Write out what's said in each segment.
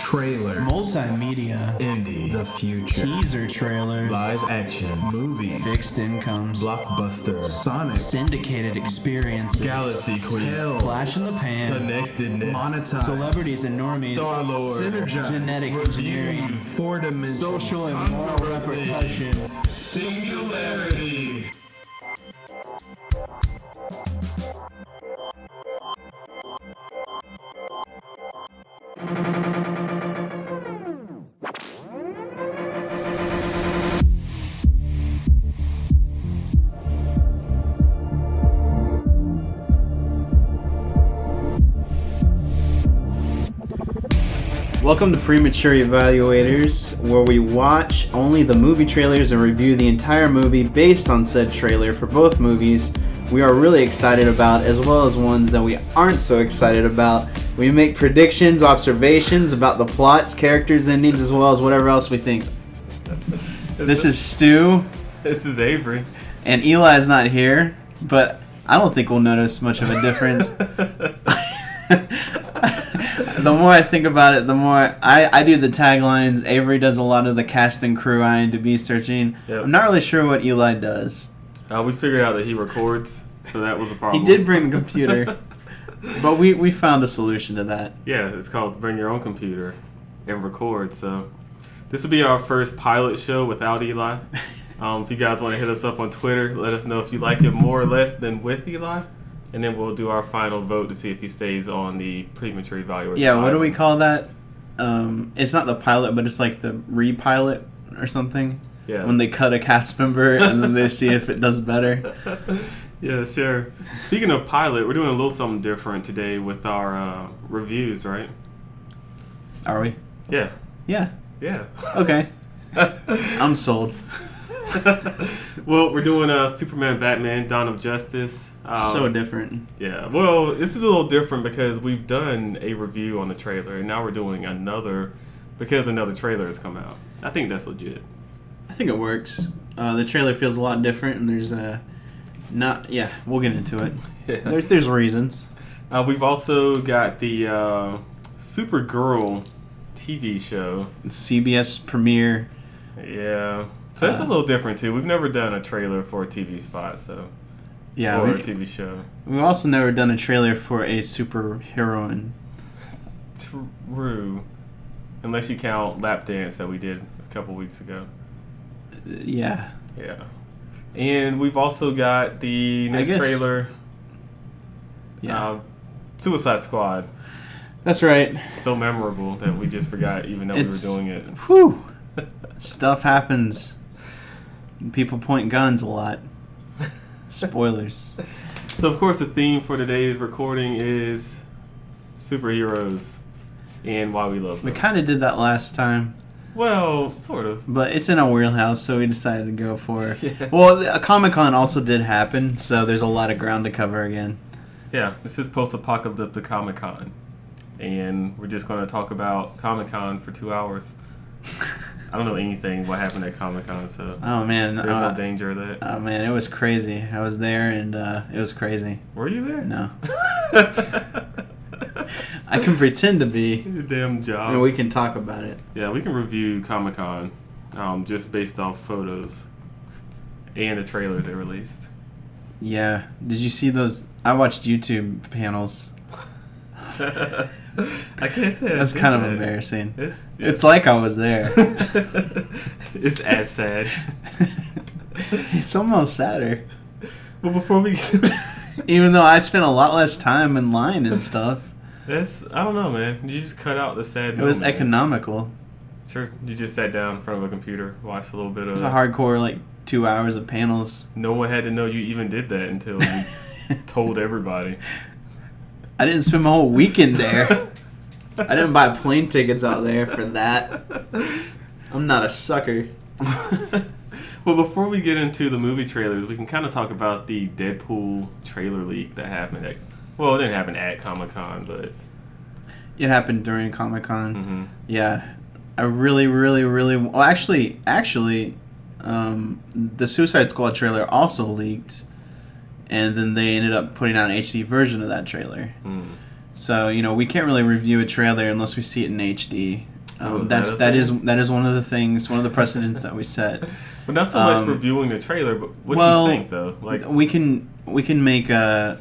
Trailer. Multimedia. Indie. The future. Teaser trailer. Live action. Movies. Fixed incomes. Blockbuster. Sonic. Syndicated experiences. Galaxy Queen. Flash in the pan. Connectedness. Monetized. Celebrities and normies. Star-Lord. Synergize. Genetic engineering. Four dimensions. Social and moral repercussions. Singularity. Welcome to Premature Evaluators, where we watch only the movie trailers and review the entire movie based on said trailer for both movies we are really excited about, as well as ones that we aren't so excited about. We make predictions, observations about the plots, characters, endings, as well as whatever else we think. This is Stu. This is Avery. And Eli's not here, but I don't think we'll notice much of a difference. The more I think about it, the more I do the taglines. Avery does a lot of the cast and crew IMDb searching. Yep. I'm not really sure what Eli does. We figured out that he records, so that was a problem. He did bring the computer, but we found a solution to that. Yeah, it's called Bring Your Own Computer and Record. So this will be our first pilot show without Eli. If you guys want to hit us up on Twitter, let us know if you like it more or less than with Eli. And then we'll do our final vote to see if he stays on the Premature Evaluator. Yeah, what do we call that? It's not the pilot, but it's like the re-pilot or something. Yeah. When they cut a cast member and then they see if it does better. Yeah, sure. Speaking of pilot, we're doing a little something different today with our reviews, right? Are we? Yeah. Yeah. Yeah. Okay. I'm sold. Well, we're doing Superman, Batman, Dawn of Justice. So different. Yeah. Well, this is a little different because we've done a review on the trailer, and now we're doing another because another trailer has come out. I think that's legit. I think it works. The trailer feels a lot different, and there's Yeah, we'll get into it. Yeah. There's reasons. We've also got the Supergirl TV show. CBS premiere. Yeah. So that's a little different, too. We've never done a trailer for a TV spot, so... Yeah, or a TV show. We've also never done a trailer for a superheroine. True. Unless you count Lap Dance that we did a couple weeks ago. Yeah. Yeah. And we've also got the next trailer. Yeah. Suicide Squad. That's right. So memorable that we just forgot even though we were doing it. Whew. Stuff happens. People point guns a lot. Spoilers. So, of course, the theme for today's recording is superheroes and why we love them. We kind of did that last time. Well, sort of. But it's in our wheelhouse, so we decided to go for... Yeah. Well, Comic-Con also did happen, so there's a lot of ground to cover again. Yeah, this is post-apocalyptic Comic-Con. And we're just going to talk about Comic-Con for 2 hours. I don't know anything what happened at Comic-Con, so oh man, there's no danger of that. Oh man, it was crazy. I was there and it was crazy. Were you there? No. I can pretend to be. Damn job. And we can talk about it. Yeah, we can review Comic-Con just based off photos and the trailers they released. Yeah. Did you see those? I watched YouTube panels. I can't say that's kind of embarrassing. It's yeah. like I was there. It's as sad. It's almost sadder. Well, before we even though I spent a lot less time in line and stuff. I don't know, man. You just cut out the sad It moment. was economical. Sure. You just sat down in front of a computer, watched a little bit of... It was a hardcore, 2 hours of panels. No one had to know you even did that until you told everybody. I didn't spend my whole weekend there. I didn't buy plane tickets out there for that. I'm not a sucker. Well, before we get into the movie trailers, we can kind of talk about the Deadpool trailer leak that happened at... Well, it didn't happen at Comic-Con, but... It happened during Comic-Con. Mm-hmm. Yeah. I really... Well, actually, the Suicide Squad trailer also leaked. And then they ended up putting out an HD version of that trailer. Mm. So, we can't really review a trailer unless we see it in HD. Oh, is That's that a that is thing? that is one of the things, one of the precedents that we set. But not so much Um, reviewing the trailer, but what well, do you think though? Like, we can make a.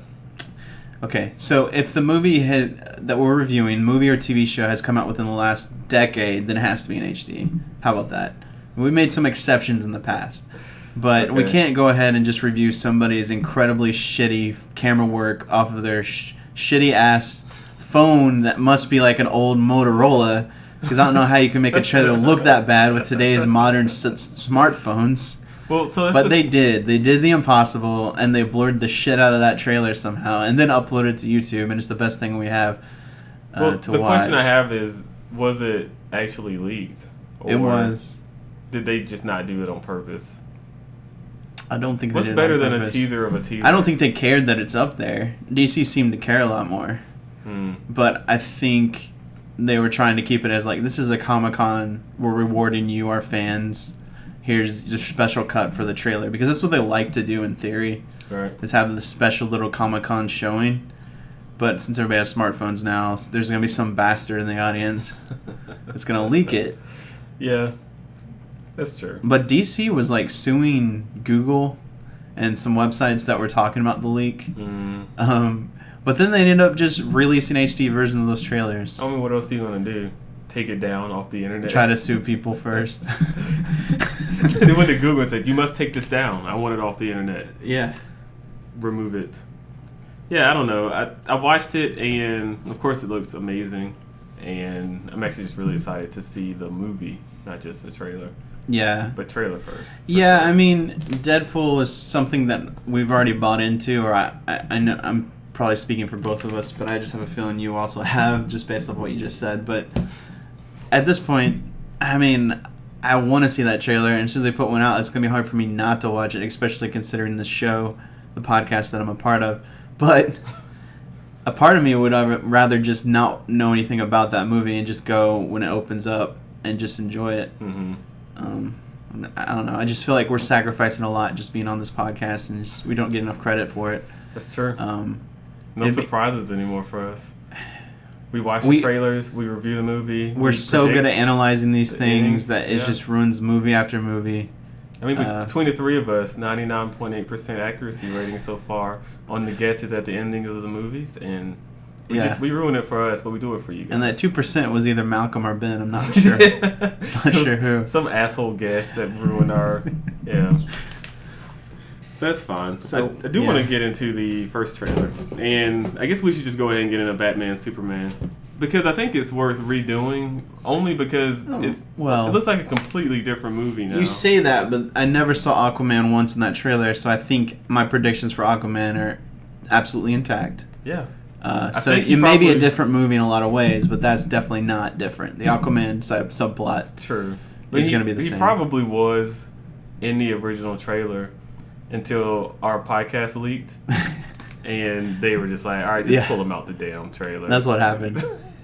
Okay, so if the movie that we're reviewing, movie or TV show, has come out within the last decade, then it has to be in HD. How about that? We made some exceptions in the past, but we Okay. can't go ahead and just review somebody's incredibly shitty camera work off of their shitty ass phone that must be like an old Motorola. Because I don't know how you can make a trailer look that bad with today's modern smartphones. well, so that's But they did. They did the impossible, and they blurred the shit out of that trailer somehow, and then uploaded it to YouTube, and it's the best thing we have well, to the watch. question I have is, was it actually leaked? It was. Did they just not do it on purpose? I don't think they What's did it better on than a purpose. teaser of a teaser? I don't think they cared that it's up there. DC seemed to care a lot more. Hmm. But I think they were trying to keep it as like, this is a Comic-Con, we're rewarding you, our fans. Here's the special cut for the trailer. Because that's what they like to do in theory, Right. is have the special little Comic-Con showing. But since everybody has smartphones now, there's going to be some bastard in the audience that's going to leak it. Yeah, that's true. But DC was like suing Google and some websites that were talking about the leak. But then they ended up just releasing HD versions of those trailers. I mean, what else are you gonna do? Take it down off the internet? Try to sue people first. They went to Google and said, "You must take this down. I want it off the internet. Yeah. Remove it." Yeah, I don't know. I watched it, and of course, it looks amazing. And I'm actually just really excited to see the movie, not just the trailer, Yeah. but trailer first. for Yeah, sure. I mean, Deadpool was something that we've already bought into, or I know I'm probably speaking for both of us, but I just have a feeling you also have, just based off what you just said. But at this point, I mean, I want to see that trailer, and as soon as they put one out, it's going to be hard for me not to watch it, especially considering the show, the podcast that I'm a part of. But a part of me would rather just not know anything about that movie and just go when it opens up and just enjoy it. I don't know. I just feel like we're sacrificing a lot just being on this podcast, and we don't get enough credit for it. That's true. No it'd be- surprises anymore for us. We watch We- the trailers, we review the movie. We're we so predict good at analyzing these the things endings, that it yeah. just ruins movie after movie. I mean, between the three of us, 99.8% accuracy rating so far on the guesses at the endings of the movies, and we ruin it for us, but we do it for you guys. And that 2% was either Malcolm or Ben. I'm not sure. Not sure who. Some asshole guess that ruined our yeah. So that's fine. So, I do yeah. want to get into the first trailer, and I guess we should just go ahead and get into Batman Superman because I think it's worth redoing only because it looks like a completely different movie now. You say that, but I never saw Aquaman once in that trailer, so I think my predictions for Aquaman are absolutely intact. Yeah. So think it may be a probably- different movie in a lot of ways, but that's definitely not different. The Aquaman subplot True. is going to be the same. He probably was in the original trailer until our podcast leaked, and they were just like, "All right, just pull him out the damn trailer." That's what happened.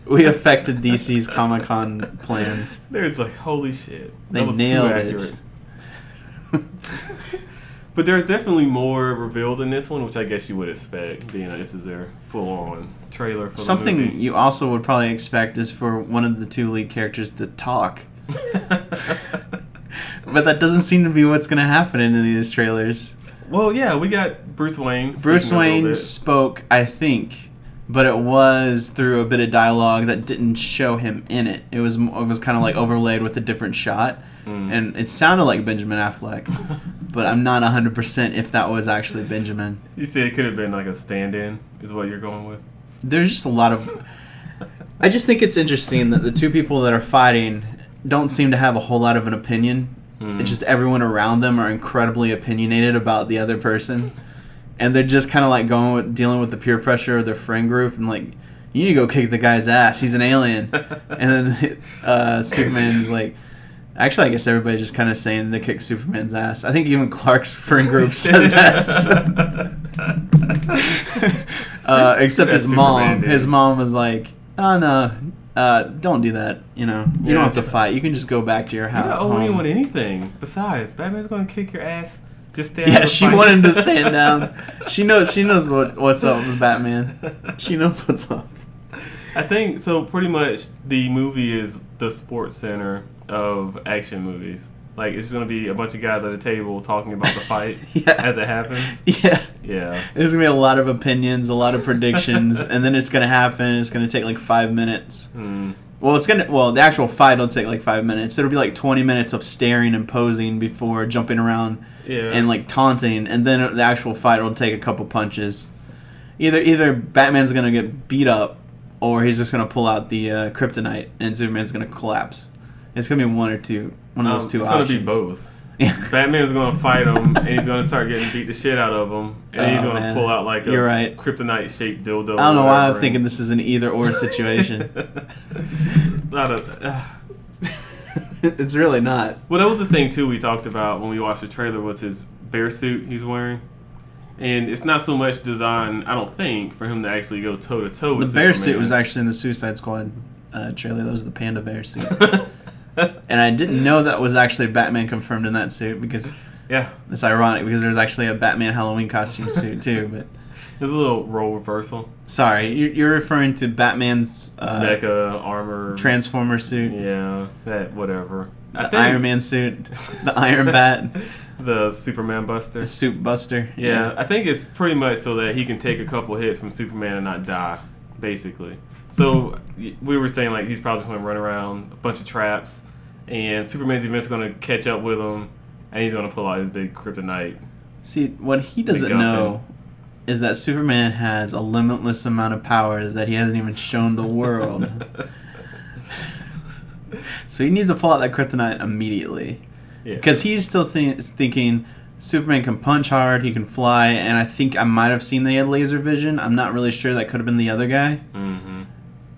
We affected DC's Comic-Con plans. They're just like, "Holy shit, They that was nailed too it. accurate." But there's definitely more revealed in this one, which I guess you would expect, being that this is their full-on trailer for the Something movie. you also would probably expect is for one of the two lead characters to talk. But that doesn't seem to be what's going to happen in any of these trailers. Well, yeah, we got Bruce Wayne. Bruce speaking a little Wayne bit. spoke, I think, but it was through a bit of dialogue that didn't show him in it. It was kind of like overlaid with a different shot, and it sounded like Benjamin Affleck, but I'm not 100% if that was actually Benjamin. You said it could have been like a stand-in, is what you're going with? There's just a lot of... I just think it's interesting that the two people that are fighting don't seem to have a whole lot of an opinion. It's just everyone around them are incredibly opinionated about the other person. And they're just kind of like dealing with the peer pressure of their friend group and like, you need to go kick the guy's ass. He's an alien. And then Superman's like, actually, I guess everybody's just kind of saying they kick Superman's ass. I think even Clark's friend group says that. Except his mom. Superman did. His mom was like, oh no, don't do that. You don't have to fight. You can just go back to your house. You don't owe anyone anything. Besides, Batman's going to kick your ass. Just stand Yeah, up she and fight. wanted him to stand down. She knows what's up with Batman. She knows what's up. I think so. Pretty much, the movie is the sports center of action movies. Like, it's going to be a bunch of guys at a table talking about the fight Yeah. as it happens. Yeah. Yeah. There's gonna be a lot of opinions, a lot of predictions, and then it's gonna happen. It's gonna take like 5 minutes. Well, the actual fight will take like 5 minutes. It'll be like 20 minutes of staring and posing before jumping around Yeah. and like taunting, and then the actual fight will take a couple punches. Either Batman's gonna get beat up, or he's just gonna pull out the kryptonite, and Superman's gonna collapse. It's gonna be one of those two it's options. It's going to be both. Yeah. Batman's going to fight him, and he's going to start getting beat the shit out of him, and he's going to pull out like a You're right. kryptonite-shaped dildo. I don't know why I'm and- thinking this is an either-or situation. It's really not. Well, that was the thing, too, we talked about when we watched the trailer, was his bear suit he's wearing. And it's not so much designed, I don't think, for him to actually go toe-to-toe with The bear Superman. suit was actually in the Suicide Squad trailer. That was the panda bear suit. And I didn't know that was actually Batman confirmed in that suit, because Yeah. it's ironic because there's actually a Batman Halloween costume suit too. But There's a little role reversal. sorry, you're referring to Batman's Mecha, armor. Transformer suit, Yeah, that, whatever. the Iron Man suit, the Iron Bat, The Superman Buster. the Suit Buster. Yeah, I think it's pretty much so that he can take a couple hits from Superman and not die, basically. So we were saying like he's probably just going to run around a bunch of traps, and Superman's eventually going to catch up with him, and he's going to pull out his big kryptonite. See, what he doesn't MacGuffin. know is that Superman has a limitless amount of powers that he hasn't even shown the world. So he needs to pull out that kryptonite immediately. Yeah. Because he's still thinking Superman can punch hard, he can fly, and I think I might have seen that he had laser vision. I'm not really sure. That could have been the other guy. Mm-hmm.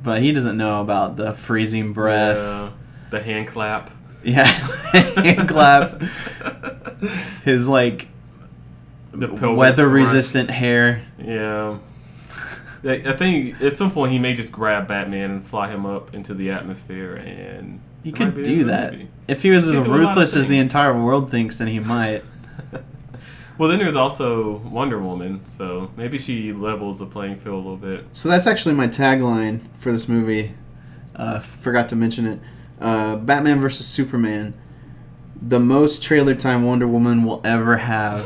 But he doesn't know about the freezing breath. Yeah, the hand clap. Yeah. Hand clap. His, like, The pelvic weather-resistant thrust. hair. Yeah. I think at some point he may just grab Batman and fly him up into the atmosphere, and He that might could be the do end of the that. movie. If he was He as could do a lot of ruthless as the things. entire world thinks, then he might. Well, then there's also Wonder Woman, so maybe she levels the playing field a little bit. So that's actually my tagline for this movie. Forgot to mention it. Batman vs. Superman. The most trailer time Wonder Woman will ever have.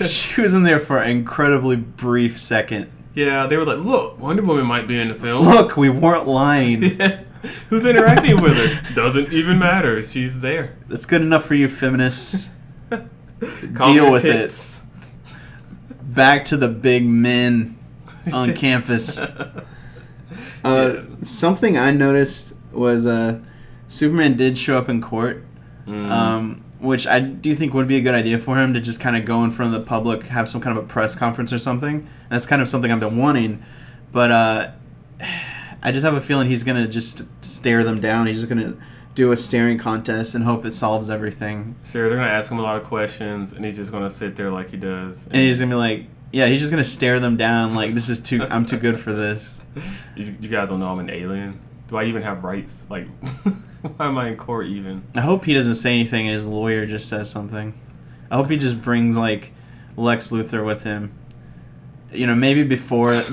She was in there for an incredibly brief second. Yeah, they were like, look, Wonder Woman might be in the film. Look, we weren't lying. Who's interacting with her? Doesn't even matter. She's there. That's good enough for you feminists. Call Deal me with tits. Back to the big men on campus. Yeah. Something I noticed was Superman did show up in court, which I do think would be a good idea for him to just kind of go in front of the public, have some kind of a press conference or something. That's kind of something I've been wanting, but I just have a feeling he's going to just stare them down. He's just going to do a staring contest and hope it solves everything. Sure, they're going to ask him a lot of questions, and he's just going to sit there like he does. And he's going to be like, yeah, he's just going to stare them down like, I'm too good for this. You guys don't know I'm an alien? Do I even have rights? Like, why am I in court even? I hope he doesn't say anything and his lawyer just says something. I hope he just brings, like, Lex Luthor with him. You know, maybe before Lex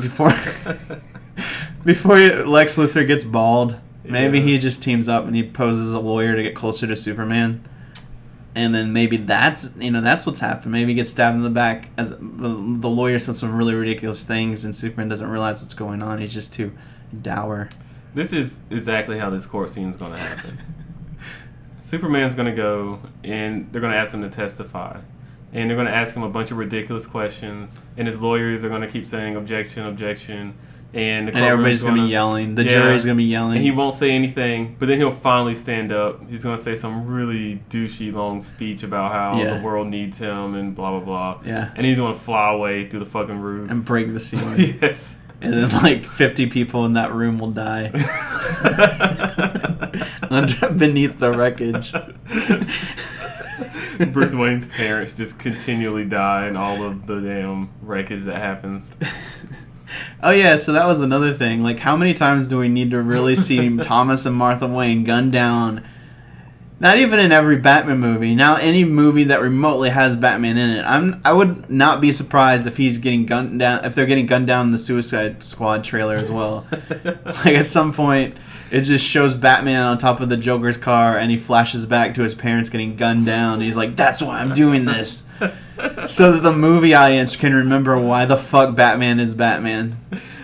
Luthor gets bald, maybe Yeah. he just teams up and he poses as a lawyer to get closer to Superman. And then maybe that's what's happened. Maybe he gets stabbed in the back as the lawyer said some really ridiculous things and Superman doesn't realize what's going on. He's just too dour. This is exactly how this court scene is going to happen. Superman's going to go, and they're going to ask him to testify. And they're going to ask him a bunch of ridiculous questions. And his lawyers are going to keep saying, objection, objection. And Everybody's going to be yelling. The jury's going to be yelling. And he won't say anything, but then he'll finally stand up. He's going to say some really douchey long speech about how the world needs him and blah, blah, blah. Yeah. And he's going to fly away through the fucking roof. And break the ceiling. Yes. And then, like, 50 people in that room will die. Beneath the wreckage. Bruce Wayne's parents just continually die in all of the damn wreckage that happens. Oh, yeah, so that was another thing. Like, how many times do we need to really see Thomas and Martha Wayne gunned down Not even in every Batman movie. Now, any movie that remotely has Batman in it, I would not be surprised if he's getting gunned down. If they're getting gunned down in the Suicide Squad trailer as well. Like at some point, it just shows Batman on top of the Joker's car, and he flashes back to his parents getting gunned down. And he's like, "That's why I'm doing this," so that the movie audience can remember why the fuck Batman is Batman.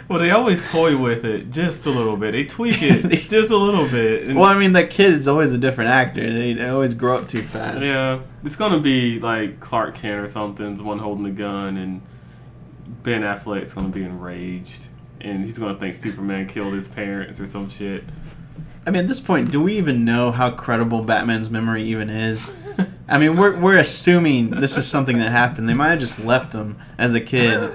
Well, they always toy with it just a little bit. They tweak it just a little bit. And Well, I mean, that kid is always a different actor. They always grow up too fast. yeah, it's gonna be like Clark Kent or something, the one holding the gun, and Ben Affleck's gonna be enraged, and he's gonna think Superman killed his parents or some shit. I mean, at this point, do we even know how credible Batman's memory even is? I mean, we're assuming this is something that happened. They might have just left him as a kid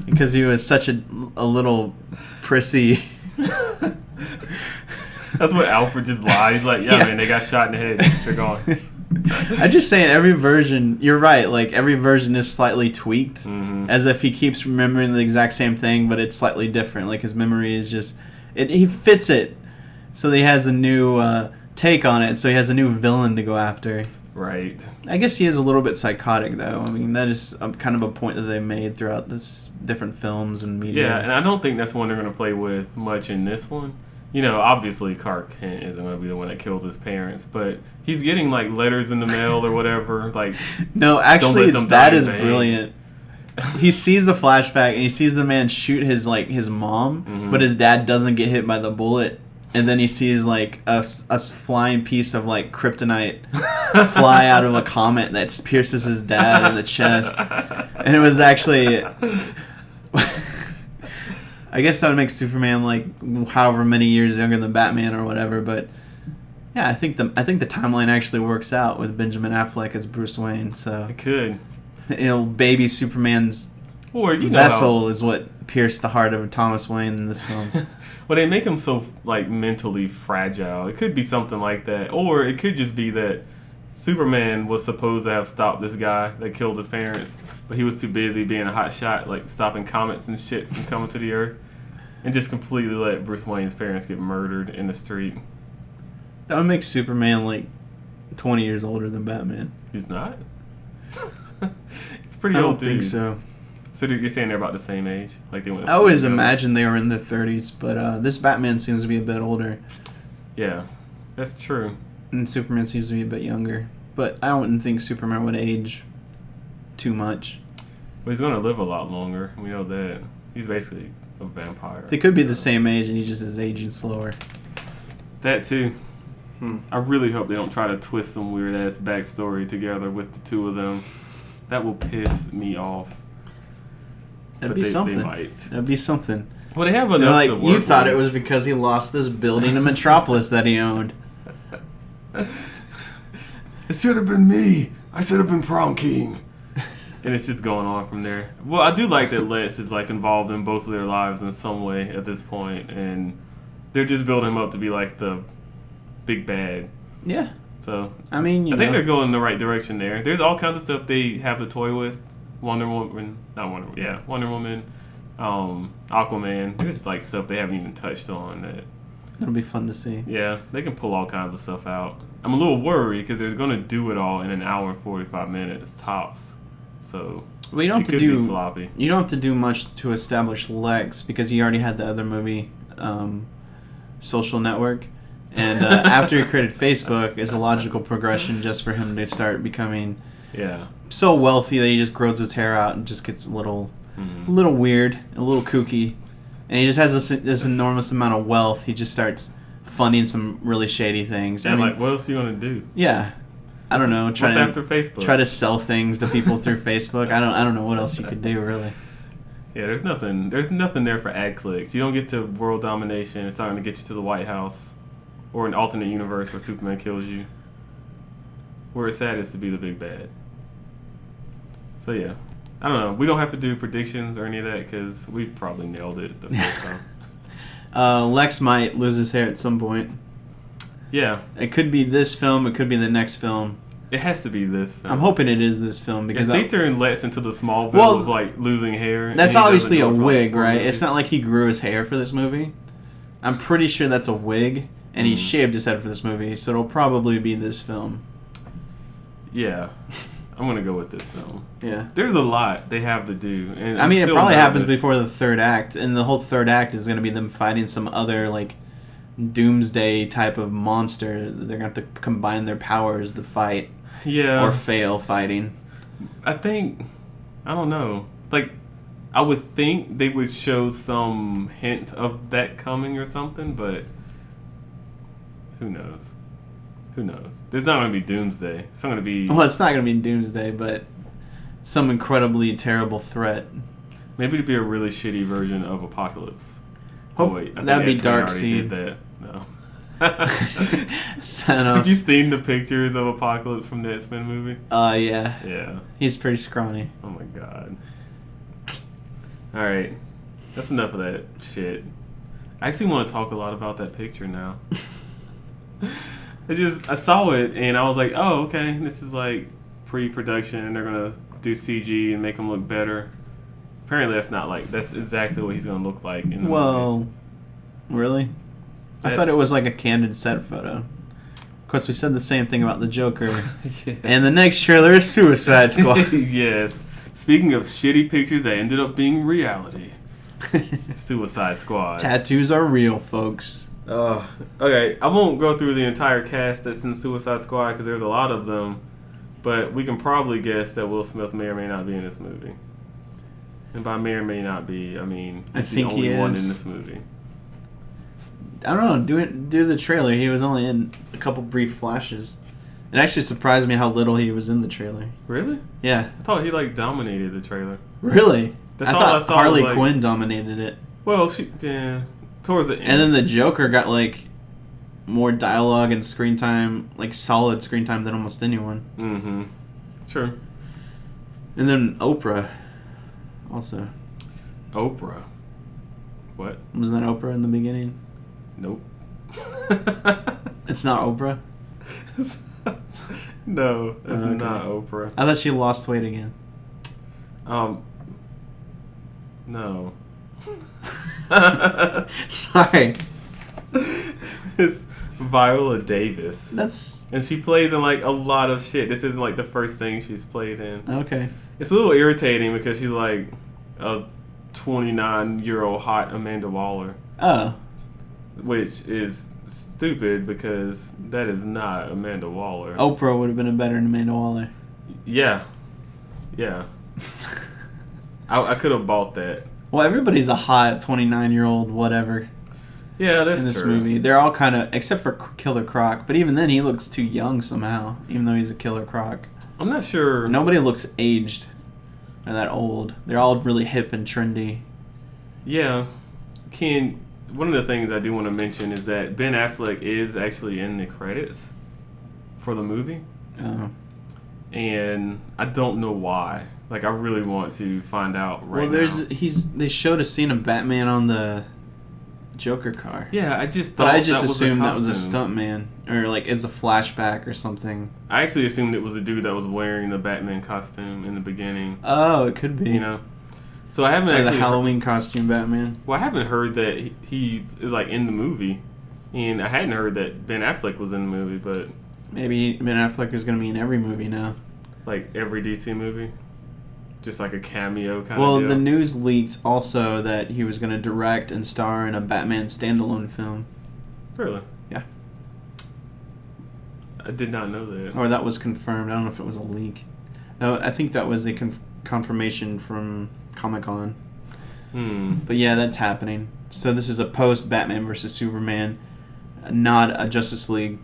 because he was such a little prissy. That's what Alfred just lies. He's like, yeah, Yeah. man, they got shot in the head. They're gone. I'm just saying, every version, you're right, like, every version is slightly tweaked, Mhm. as if he keeps remembering the exact same thing, but it's slightly different. Like, his memory is just, he fits it, so he has a new take on it, so he has a new villain to go after. Right. I guess he is a little bit psychotic, though. I mean, that is kind of a point that they made throughout this different films and media. Yeah, and I don't think that's one they're going to play with much in this one. You know, obviously Clark Kent isn't going to be the one that kills his parents, but he's getting, like, letters in the mail or whatever. Like, No, actually, them die that in is vain. brilliant. He sees the flashback and he sees the man shoot his mom, Mhm. but his dad doesn't get hit by the bullet. And then he sees like a flying piece of like kryptonite fly out of a comet that pierces his dad in the chest. And it was actually, I guess that would make Superman like however many years younger than Batman or whatever. But yeah, I think the timeline actually works out with Benjamin Affleck as Bruce Wayne. So it could. baby Superman's Or, you know, vessel is what pierced the heart of Thomas Wayne in this film. well, they make him so, like, mentally fragile. It could be something like that. Or it could just be that Superman was supposed to have stopped this guy that killed his parents, but he was too busy being a hot shot, like, stopping comets and shit from coming to the Earth, and just completely let Bruce Wayne's parents get murdered in the street. That would make Superman like 20 years older than Batman. He's not? It's pretty I don't old, dude. think so. So you're saying they're about the same age? Like they went to I always school together? imagined they were in their 30s, but this Batman seems to be a bit older, Yeah, that's true. and Superman seems to be a bit younger. But I don't think Superman would age too much. But he's going to live a lot longer. We know that. He's basically a vampire. They could be the same age, and he just is aging slower. That too. Hmm. I really hope they don't try to twist some weird ass backstory together with the two of them. That will piss me off. That'd But be something. They might. That'd be something. Well, they have They're enough like, to work you thought with. it was because he lost this building in Metropolis that he owned. It should have been me. I should have been prom king. And it's just going on from there. Well, I do like that Lex is like involved in both of their lives in some way at this point, and they're just building him up to be like the big bad. Yeah. So I mean, I think they're going in the right direction there. There's all kinds of stuff they have to toy with. Wonder Woman, Aquaman. There's like stuff they haven't even touched on that. It'll be fun to see. Yeah, they can pull all kinds of stuff out. I'm a little worried because they're going to do it all in an hour and 45 minutes tops. So Well, you don't it have to could be do sloppy. You don't have to do much to establish Lex because he already had the other movie, Social Network, and after he created Facebook, is a logical progression just for him to start becoming Yeah. so wealthy that he just grows his hair out and just gets a little weird, a little kooky, and he just has this enormous amount of wealth. He just starts funding some really shady things. And I mean, like, what else are you going to do? yeah, I don't know. What's after Facebook? Try to sell things to people through Facebook. I don't know what else you could do really. Yeah, there's nothing there for ad clicks. You don't get to world domination. It's not going to get you to the White House or an alternate universe where Superman kills you. Where it's sad is to be the big bad. So yeah, I don't know. We don't have to do predictions or any of that because we probably nailed it the first time. Lex might lose his hair at some point. Yeah, It could be this film. It could be the next film. it has to be this film. I'm hoping it is this film because If they turn Lex into the Smallville Well, of like losing hair, and that's he doesn't obviously do a it for, like, wig, 4 right? movies. It's not like he grew his hair for this movie. I'm pretty sure that's a wig, and he shaved his head for this movie, so it'll probably be this film. Yeah. I'm going to go with this film. Yeah. There's a lot they have to do. And I mean, it still probably happens nervous. before the third act, and the whole third act is going to be them fighting some other, like, doomsday type of monster. They're going to have to combine their powers to fight. Yeah. Or fail fighting. I think, I don't know. Like, I would think they would show some hint of that coming or something, but who knows? Who knows? There's not going to be Doomsday. It's not going to be... Well, it's not going to be Doomsday, but some incredibly terrible threat. Maybe it'd be a really shitty version of Apocalypse. Hope I think that'd be X-Men already Darkseid. did that. No. Thanos. Have you seen the pictures of Apocalypse from the X-Men movie? Yeah. Yeah. He's pretty scrawny. Oh my god. Alright. That's enough of that shit. I actually want to talk a lot about that picture now. I saw it and I was like, oh, okay, this is like pre-production and they're going to do CG and make him look better. Apparently that's exactly what he's going to look like in the movies. Really? I thought it was like a candid set photo. Of course, we said the same thing about the Joker. Yeah. And the next trailer is Suicide Squad. Yes. Speaking of shitty pictures that ended up being reality. Suicide Squad. Tattoos are real, folks. Okay, I won't go through the entire cast that's in Suicide Squad because there's a lot of them, but we can probably guess that Will Smith may or may not be in this movie. And by may or may not be, I mean I he's think the only he one is. in this movie. I don't know. Do the trailer. He was only in a couple brief flashes. It actually surprised me how little he was in the trailer. Really? Yeah. I thought he like dominated the trailer. Really? That's I all thought I saw, Harley like- Quinn dominated it. Well, towards the end. And then the Joker got like more dialogue and screen time, like solid screen time than almost anyone. Mm-hmm. Sure. And then Oprah also. Oprah. What? Wasn't that Oprah in the beginning? Nope. It's not Oprah? No, it's Okay. not Oprah. I thought she lost weight again. No. Sorry. It's Viola Davis. That's And she plays in like a lot of shit. This isn't like the first thing she's played in. okay. It's a little irritating because she's like a 29-year-old hot Amanda Waller, Oh. which is stupid because that is not Amanda Waller. Oprah would have been a better than Amanda Waller. Yeah. Yeah. I could have bought that. Well, everybody's a hot 29-year-old whatever Yeah, that's in this true. movie. They're all kind of, except for Killer Croc. But even then, he looks too young somehow, even though he's a Killer Croc. I'm not sure. Nobody looks aged or that old. They're all really hip and trendy. Yeah. One of the things I do want to mention is that Ben Affleck is actually in the credits for the movie. Oh. And I don't know why. Like, I really want to find out right now. They showed a scene of Batman on the Joker car. Yeah, I just thought But I just that was assumed a that was a costume. stuntman. Or, like, it's a flashback or something. I actually assumed it was the dude that was wearing the Batman costume in the beginning. Oh, it could be. You know? So I haven't Or the actually... Halloween costume Batman. Well, I haven't heard that he is, like, in the movie. And I hadn't heard that Ben Affleck was in the movie, but... Maybe Ben Affleck is going to be in every movie now. Like, every DC movie? Just like a cameo kind Well, of deal? the news leaked also that he was going to direct and star in a Batman standalone film. Really? Yeah. I did not know that. Or that was confirmed. I don't know if it was a leak. No, I think that was a confirmation from Comic-Con. But yeah, that's happening. So this is a post-Batman vs. Superman, not a Justice League,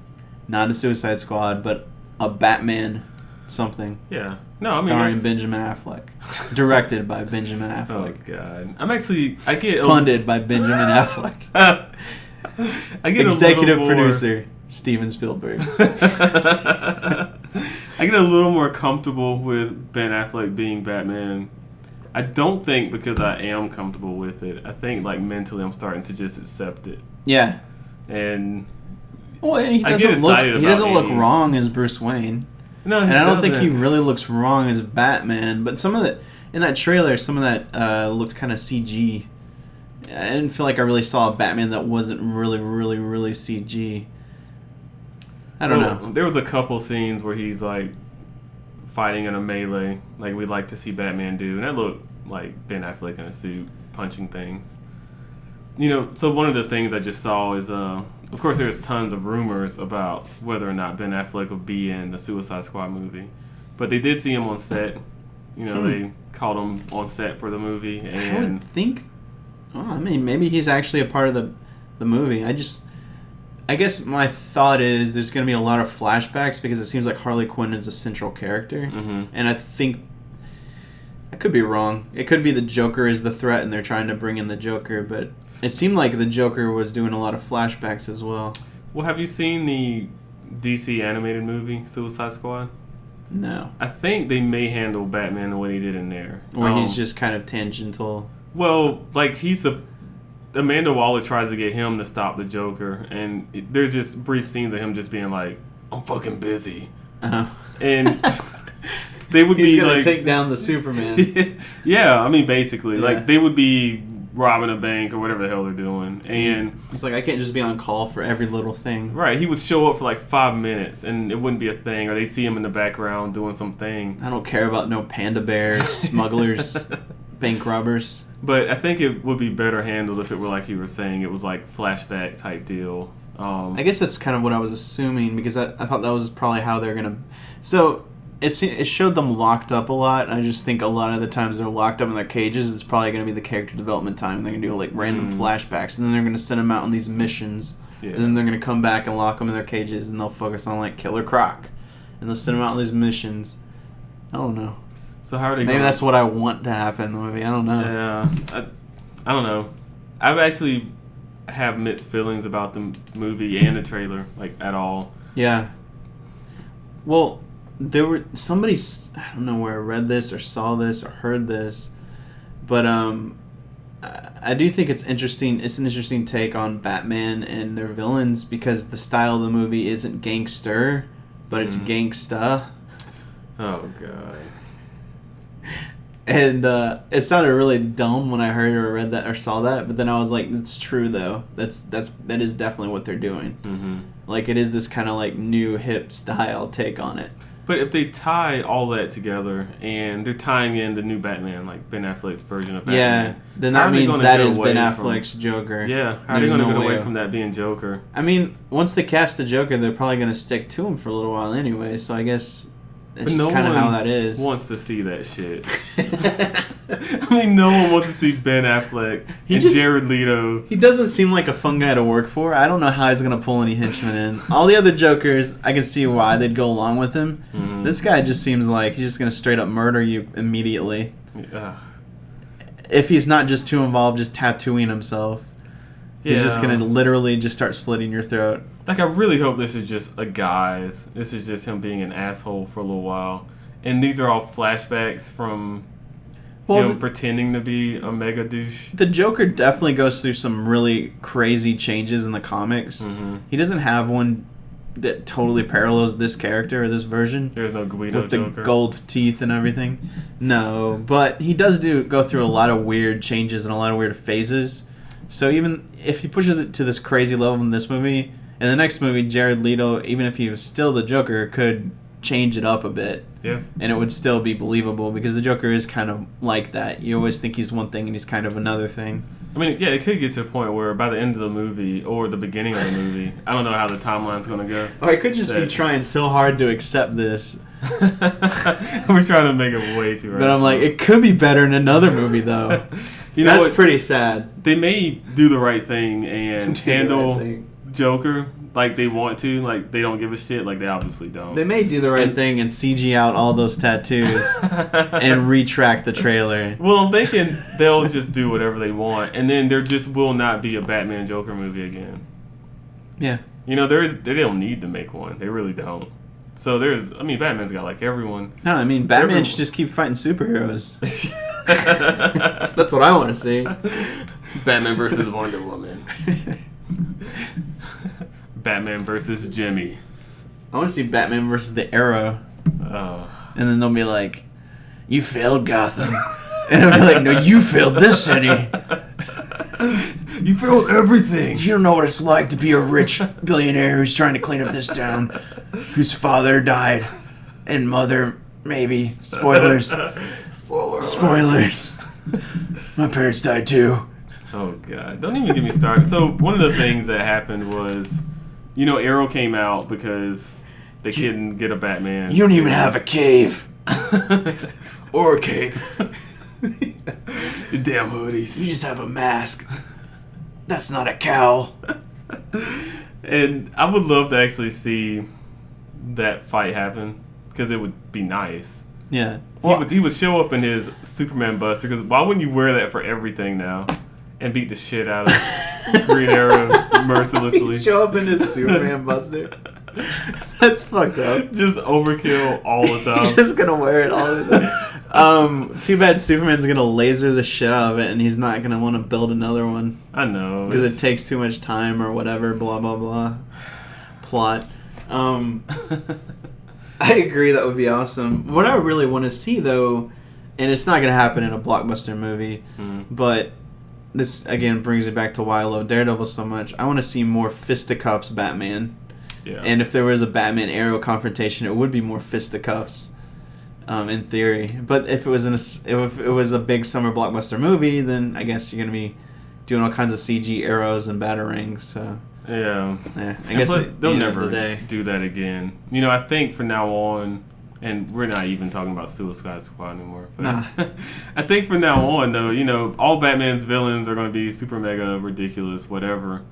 not a Suicide Squad, but a Batman something. Yeah. No, I mean... Starring that's- Benjamin Affleck. Directed by Benjamin Oh, Affleck. God. I get... Funded by Benjamin Affleck. I get Executive a little more, producer, Steven Spielberg. I get a little more comfortable with Ben Affleck being Batman. I don't think because I am comfortable with it. I think like mentally I'm starting to just accept it. Yeah. And Well, and he I get doesn't look. excited He about doesn't look any- wrong as Bruce Wayne, no, and I don't think he doesn't. really looks wrong as Batman. But some of that in that trailer, some of that looked kind of CG, I didn't feel like I really saw a Batman that wasn't really CG. I don't know. There was a couple scenes where he's like fighting in a melee, like we'd like to see Batman do, and that looked like Ben Affleck in a suit punching things. So one of the things I just saw is, of course, there's tons of rumors about whether or not Ben Affleck would be in the Suicide Squad movie, but they did see him on set. They called him on set for the movie, and I would think. Oh, I mean, maybe he's actually a part of the movie. I guess my thought is there's going to be a lot of flashbacks because it seems like Harley Quinn is a central character. Mm-hmm. And I think... I could be wrong. It could be the Joker is the threat and they're trying to bring in the Joker, but it seemed like the Joker was doing a lot of flashbacks as well. Well, have you seen the DC animated movie, Suicide Squad? No. I think they may handle Batman the way they did in there. Or he's just kind of tangential. Well, like Amanda Waller tries to get him to stop the Joker, and there's just brief scenes of him just being like, "I'm fucking busy," and they would he's be gonna like, take down the Superman. Yeah, I mean, basically, Yeah. like they would be robbing a bank or whatever the hell they're doing, and he's like, I can't just be on call for every little thing. right, he would show up for like 5 minutes, and it wouldn't be a thing, or they'd see him in the background doing something. I don't care about no panda bears, smugglers, bank robbers. But I think it would be better handled if it were like you were saying, it was like flashback type deal. I guess that's kind of what I was assuming because I thought that was probably how they're gonna. So it showed them locked up a lot. And I just think a lot of the times they're locked up in their cages. It's probably gonna be the character development time. They're gonna do like random flashbacks, and then they're gonna send them out on these missions, and then they're gonna come back and lock them in their cages, and they'll focus on like Killer Croc, and they'll send them out on these missions. I don't know. So how are they? Maybe that's what I want to happen in the movie. I don't know. Yeah, I don't know. I've actually have mixed feelings about the movie and the trailer, like at all. Yeah. Well, there were somebody. I don't know where I read this or saw this or heard this, but I do think it's interesting. It's an interesting take on Batman and their villains because the style of the movie isn't gangster, but it's gangsta. Oh god. And it sounded really dumb when I heard or read that or saw that, but then I was like, "It's true though. That is definitely what they're doing. Mm-hmm. Like it is this kind of like new hip style take on it." But if they tie all that together and they're tying in the new Batman, like Ben Affleck's version of Batman, yeah, then how that are they means gonna that get is away Ben from- Affleck's Joker. Yeah, how are they There's going to no get away way. from that being Joker? I mean, once they cast the Joker, they're probably going to stick to him for a little while anyway. So I guess it's just kind of how that is. Wants to see that shit. I mean, no one wants to see Ben Affleck and Jared Leto. He doesn't seem like a fun guy to work for. I don't know how he's going to pull any henchmen in. All the other Jokers, I can see why they'd go along with him. Mm-hmm. This guy just seems like he's just going to straight up murder you immediately. If he's not just too involved, just tattooing himself. He's just going to literally just start slitting your throat. Like, I really hope this is just a guise. This is just him being an asshole for a little while. And these are all flashbacks from him pretending to be a mega douche. The Joker definitely goes through some really crazy changes in the comics. Mm-hmm. He doesn't have one that totally parallels this character or this version. There's no Guido with Joker. The gold teeth and everything. No, but he does go through a lot of weird changes and a lot of weird phases. So even if he pushes it to this crazy level in this movie, in the next movie, Jared Leto, even if he was still the Joker, could change it up a bit. Yeah. And it would still be believable because the Joker is kind of like that. You always think he's one thing and he's kind of another thing. I mean, yeah, it could get to a point where by the end of the movie or the beginning of the movie, I don't know how the timeline's going to go. Or I could just be trying so hard to accept this. We're trying to make it way too. But I'm like, it could be better in another movie though. That's pretty sad. They may do the right thing and handle Joker like they want to, like they don't give a shit, like they obviously don't. They may do the right thing and CG out all those tattoos and retract the trailer. Well, I'm thinking they'll just do whatever they want, and then there just will not be a Batman Joker movie again. Yeah. You know, they don't need to make one. They really don't. So Batman's got like everyone. No, I mean, Batman should just keep fighting superheroes. That's what I want to see. Batman versus Wonder Woman. Batman versus Jimmy. I want to see Batman versus the Arrow. And then they'll be like, you failed Gotham. And I'll be like, no, you failed this city. You failed everything. You don't know what it's like to be a rich billionaire who's trying to clean up this town, whose father died, and mother, maybe. Spoilers. Spoilers. My parents died too. Oh god, don't even get me started. So one of the things that happened was, Arrow came out because they couldn't get a Batman. You don't even have a cave. Or a cape. You damn hoodies. You just have a mask. That's not a cowl. And I would love to actually see that fight happen because it would be nice. Yeah. He would show up in his Superman Buster, because why wouldn't you wear that for everything now and beat the shit out of Green Arrow mercilessly? Show up in his Superman Buster. That's fucked up. Just overkill all the time. He's just gonna wear it all the time. Too bad Superman's gonna laser the shit out of it, and he's not gonna want to build another one. I know. Because it takes too much time or whatever, blah, blah, blah. Plot. I agree, that would be awesome. What I really want to see, though, and it's not going to happen in a blockbuster movie, but this, again, brings it back to why I love Daredevil so much. I want to see more fisticuffs Batman. Yeah. And if there was a Batman Arrow confrontation, it would be more fisticuffs, in theory. But if it was if it was a big summer blockbuster movie, then I guess you're going to be doing all kinds of CG arrows and batarangs, so... Yeah. I guess they'll never do that again. I think from now on, and we're not even talking about Suicide Squad anymore, but nah. I think from now on, though, all Batman's villains are going to be super mega ridiculous, whatever.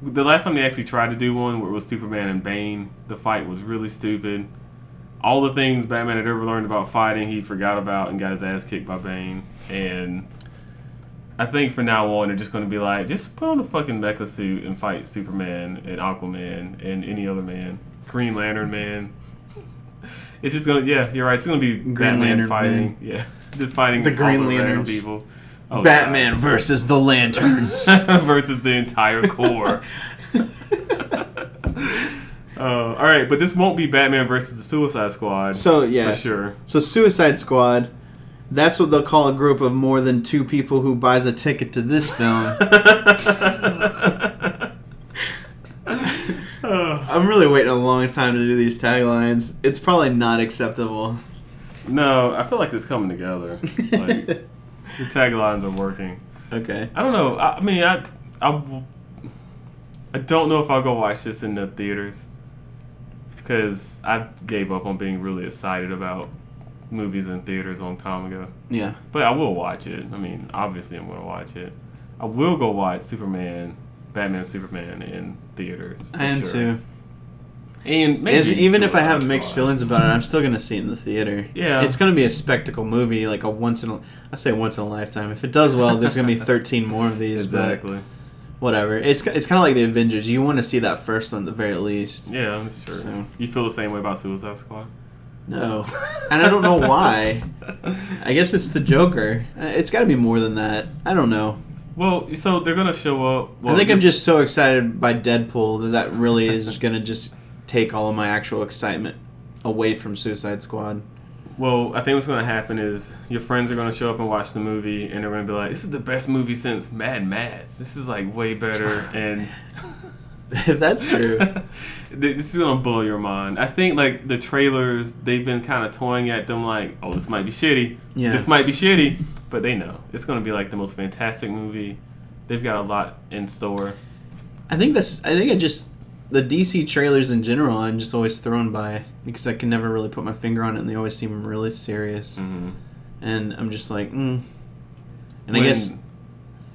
The last time they actually tried to do one where it was Superman and Bane, the fight was really stupid. All the things Batman had ever learned about fighting, he forgot about and got his ass kicked by Bane. And I think from now on, they're just going to be like, just put on a fucking mecha suit and fight Superman and Aquaman and any other man. Green Lantern Man. It's just going to, yeah, you're right. It's going to be Green Batman Lantern fighting. Man. Yeah, just fighting The Green all the random Lanterns. people. Oh, Batman versus the Lanterns. versus the entire Corps. All right, but this won't be Batman versus the Suicide Squad. So, yeah. For sure. So, Suicide Squad, that's what they'll call a group of more than two people who buys a ticket to this film. I'm really waiting a long time to do these taglines. It's probably not acceptable. No, I feel like it's coming together. Like, the taglines are working. Okay. I don't know. I mean, I don't know if I'll go watch this in the theaters, because I gave up on being really excited about movies in theaters a long time ago. Yeah. But I will watch it. I mean, obviously I'm going to watch it. I will go watch Batman Superman in theaters. I am sure. too. And maybe Even if I have Suicide mixed Squad. feelings about it, I'm still going to see it in the theater. Yeah. It's going to be a spectacle movie, like once in a lifetime. If it does well, there's going to be 13 more of these. Exactly. Whatever. It's kind of like the Avengers. You want to see that first one at the very least. Yeah, I'm sure. So. You feel the same way about Suicide Squad? No. And I don't know why. I guess it's the Joker. It's got to be more than that. I don't know. Well, so they're going to show up. Well, I think I'm just so excited by Deadpool that really is going to just take all of my actual excitement away from Suicide Squad. Well, I think what's going to happen is your friends are going to show up and watch the movie, and they're going to be like, this is the best movie since Mad Max. This is, like, way better, and... If that's true. This is going to blow your mind. I think, like, the trailers, they've been kind of toying at them like, oh, this might be shitty. Yeah. This might be shitty. But they know. It's going to be, like, the most fantastic movie. They've got a lot in store. I think the DC trailers in general, I'm just always thrown by because I can never really put my finger on it, and they always seem really serious. Mm-hmm. And I'm just like, And I guess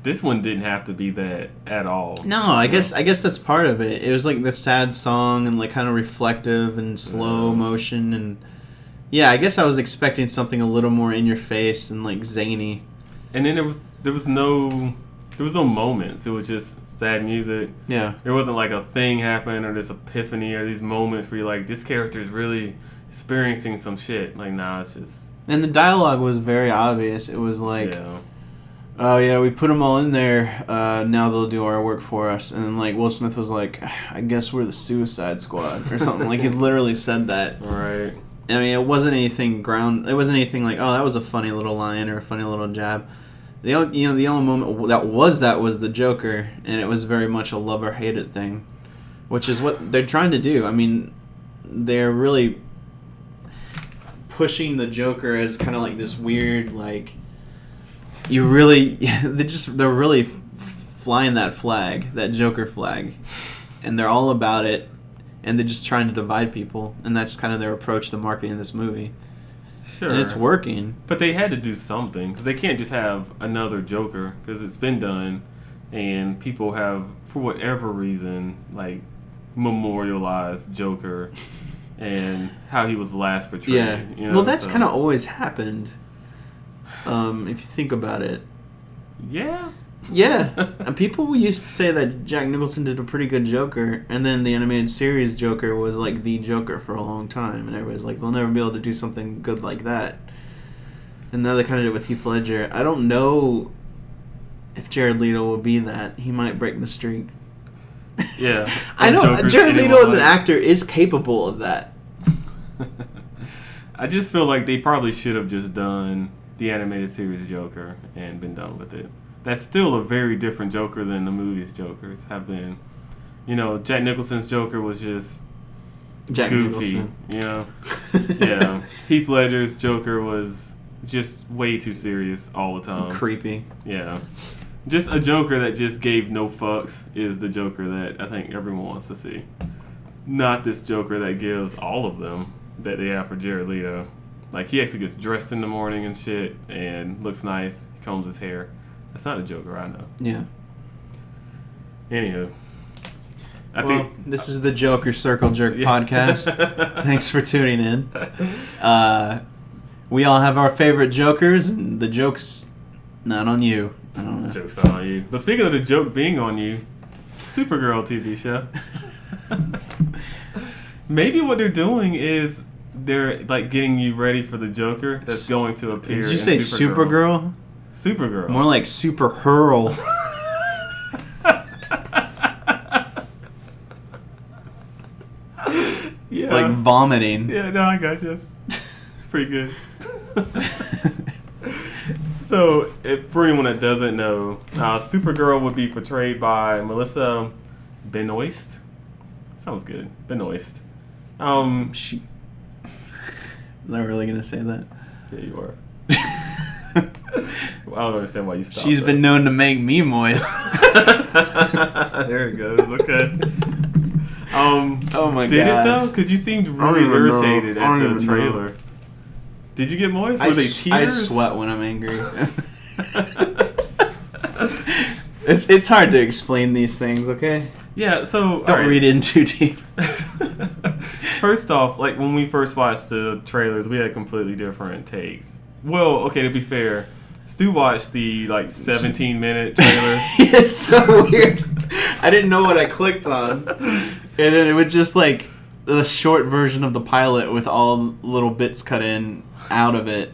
this one didn't have to be that at all. No, I guess that's part of it. It was like the sad song and like kind of reflective and slow motion, and yeah, I guess I was expecting something a little more in your face and like zany. And then there was no moments. It was just sad music. Yeah. There wasn't like a thing happen or this epiphany or these moments where you're like, this character is really experiencing some shit. Like, nah, it's just... And the dialogue was very obvious. It was like, yeah. oh yeah, we put them all in there. Now they'll do our work for us. And then like Will Smith was like, I guess we're the Suicide Squad or something. Like he literally said that. Right. I mean, it wasn't anything like, oh, that was a funny little line or a funny little jab. The only moment that was the Joker, and it was very much a love or hate it thing, which is what they're trying to do. I mean, they're really pushing the Joker as kind of like this weird, like, they're really flying that flag, that Joker flag, and they're all about it, and they're just trying to divide people, and that's kind of their approach to marketing this movie. Sure. And it's working. But they had to do something, because they can't just have another Joker, because it's been done, and people have, for whatever reason, like, memorialized Joker and how he was last portrayed. Yeah. You know? Well, that's kind of always happened, if you think about it. Yeah. Yeah. And people used to say that Jack Nicholson did a pretty good Joker, and then the animated series Joker was like the Joker for a long time, and everybody's like, they'll never be able to do something good like that. And now they kind of did it with Heath Ledger. I don't know if Jared Leto will be that. He might break the streak. Yeah. I know Joker's Jared Leto anyone as an like. actor is capable of that. I just feel like they probably should have just done the animated series Joker and been done with it. That's still a very different Joker than the movies Jokers have been. You know, Jack Nicholson's Joker was just Jack goofy. Nicholson. You know? Yeah. Heath Ledger's Joker was just way too serious all the time. Creepy. Yeah. Just a Joker that just gave no fucks is the Joker that I think everyone wants to see. Not this Joker that gives all of them that they have for Jared Leto. Like, he actually gets dressed in the morning and shit and looks nice. He combs his hair. That's not a Joker I know. Yeah. Anywho. This is the Joker Circle Jerk podcast. Thanks for tuning in. We all have our favorite Jokers, and the joke's not on you. I don't know. Joke's not on you. But speaking of the joke being on you, Supergirl TV show. Maybe what they're doing is they're like getting you ready for the Joker that's going to appear. Did you say Supergirl? Supergirl. More like Super Hurl. Yeah. Like vomiting. Yeah, no, I got you. It's pretty good. So, for anyone that doesn't know, Supergirl would be portrayed by Melissa Benoist. Sounds good. Benoist. She. Am I really gonna say that? Yeah, you are. I don't understand why you stopped. She's been known to make me moist. There it goes. Okay. Oh my did god. it though? Because you seemed really irritated at the trailer. Did you get moist? Were they tears? I sweat when I'm angry. It's hard to explain these things, okay? Yeah, so... Don't read in too deep. First off, like, when we first watched the trailers, we had completely different takes. Well, okay, to be fair, Stu watched the, 17-minute trailer. It's so weird. I didn't know what I clicked on. And then it was just, the short version of the pilot with all little bits cut in out of it.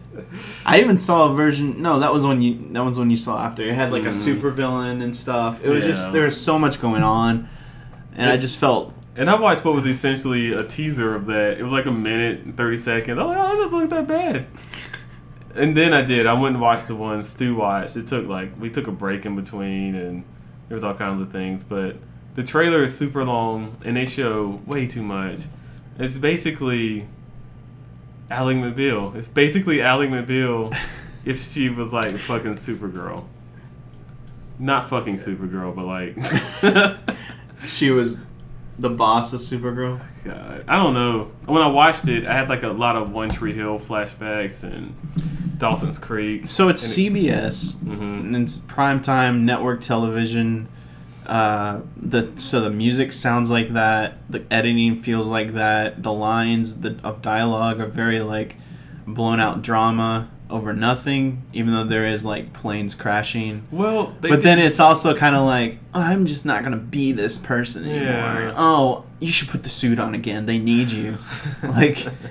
I even saw a version. No, that was when you saw after. It had a super villain and stuff. It was just there was so much going on, and I just felt. And I watched what was essentially a teaser of that. It was like a minute and 30 seconds. Oh, that doesn't look that bad. And then I went and watched the one Stu watched. It took we took a break in between, and there was all kinds of things. But the trailer is super long, and they show way too much. It's basically Ally McBeal. It's basically Ally McBeal if she was fucking Supergirl. Not fucking Supergirl, but she was the boss of Supergirl. God, I don't know. When I watched it, I had a lot of One Tree Hill flashbacks and Dawson's Creek. So it's CBS, and it's primetime network television. The music sounds like that. The editing feels like that. The lines of dialogue are very blown out drama over nothing, even though there is planes crashing. Well, then it's also kind of I'm just not gonna be this person anymore. Yeah. Oh, you should put the suit on again. They need you.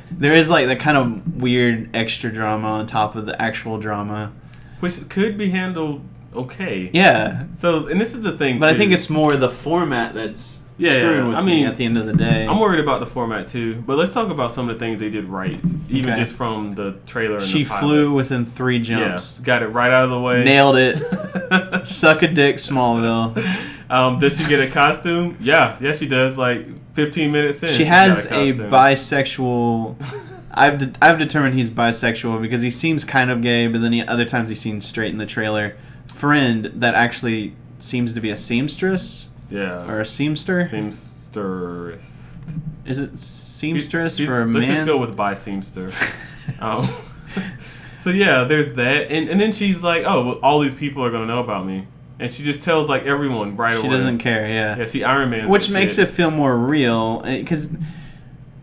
There is that kind of weird extra drama on top of the actual drama, which could be handled okay. Yeah. So, and this is the thing, but too. I think it's more the format that's screwing with I me mean, at the end of the day. I'm worried about the format too, but let's talk about some of the things they did right, even Okay. just from the trailer. And She the pilot. flew within 3 jumps. Yeah, got it right out of the way. Nailed it. Suck a dick, Smallville. Does she get a costume? Yeah, she does. Like 15 minutes in, She she's has got a costume. bisexual. I've determined he's bisexual because he seems kind of gay, but then other times he seems straight in the trailer. Friend that actually seems to be a seamstress Yeah, or a seamster. seamstress. Is it seamstress He's- for a man? Let's just go with bi seamster. um, so yeah, there's that, and then she's like, oh, well, all these people are gonna know about me, and she just tells like everyone right away. She doesn't care. Yeah, she Iron Man. Which makes it feel more real because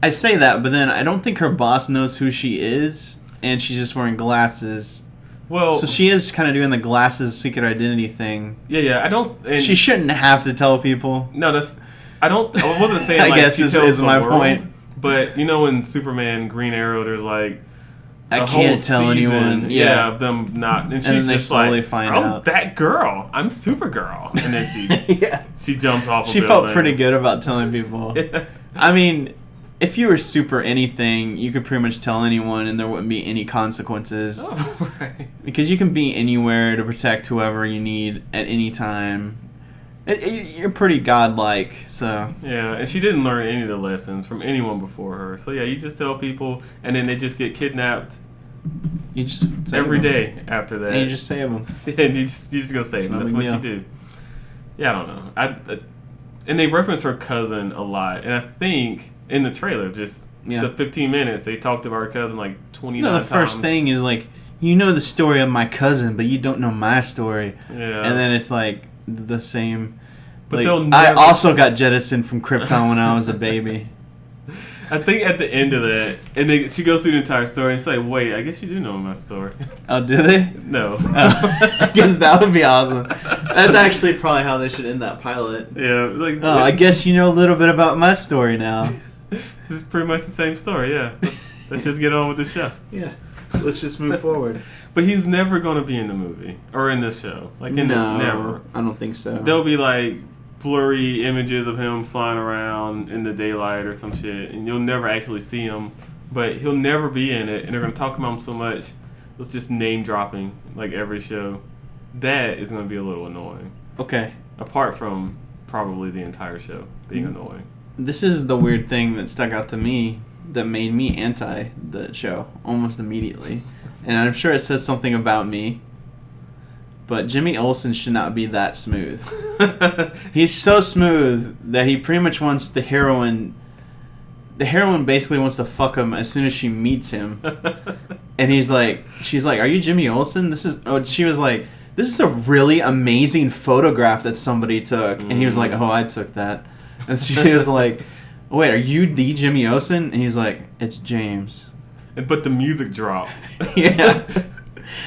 I say that, but then I don't think her boss knows who she is, and she's just wearing glasses. Well, So she is kind of doing the glasses secret identity thing. yeah. I don't. And She shouldn't have to tell people. No, that's. I wasn't saying I like guess she is tells the my world, point. But you know, in Superman, Green Arrow, there's like I a can't whole tell season, anyone. Yeah, of them not, and she's then they just slowly like, find I'm out. that girl. I'm Supergirl, and then she Yeah. she jumps off. She a felt building. pretty good about telling people. I mean, if you were super anything, you could pretty much tell anyone and there wouldn't be any consequences. Oh, right. Because you can be anywhere to protect whoever you need at any time. You're pretty godlike, so... Yeah, and she didn't learn any of the lessons from anyone before her. So yeah, you just tell people, and then they just get kidnapped You just save every them. day after that. And you just save them. and you just go save It's them. no That's big what you deal. do. Yeah, I don't know. And they reference her cousin a lot, and I think in the trailer, just Yeah. the 15 minutes, they talked about her cousin like 29 No, the times. first thing is like, you know the story of my cousin, but you don't know my story. Yeah. And then it's like the same... But like, they'll I never- also got jettisoned from Krypton when I was a baby. I think at the end of that, and she goes through the entire story and it's like, wait, I guess you do know my story. Oh, do they? No. I guess that would be awesome. That's actually probably how they should end that pilot. Yeah, like Oh, I guess you know a little bit about my story now. this is pretty much the same story. Yeah, let's just get on with the show. Yeah. Let's just move forward. But he's never going to be in the movie or in the show. Like never. I don't think so. There'll be like blurry images of him flying around in the daylight or some shit, and you'll never actually see him. But he'll never be in it, and they're gonna talk about him so much. It's just name dropping like every show. That is gonna be a little annoying. Okay. Apart from probably the entire show being annoying. This is the weird thing that stuck out to me that made me anti the show almost immediately. And I'm sure it says something about me. But Jimmy Olsen should not be that smooth. He's so smooth that he pretty much wants the heroine. The heroine basically wants to fuck him as soon as she meets him. And she's like, "Are you Jimmy Olsen?" She was like, "This is a really amazing photograph that somebody took." And he was like, "Oh, I took that." And she was like, "Wait, are you the Jimmy Olsen?" And he's like, "It's James." But the music dropped. Yeah.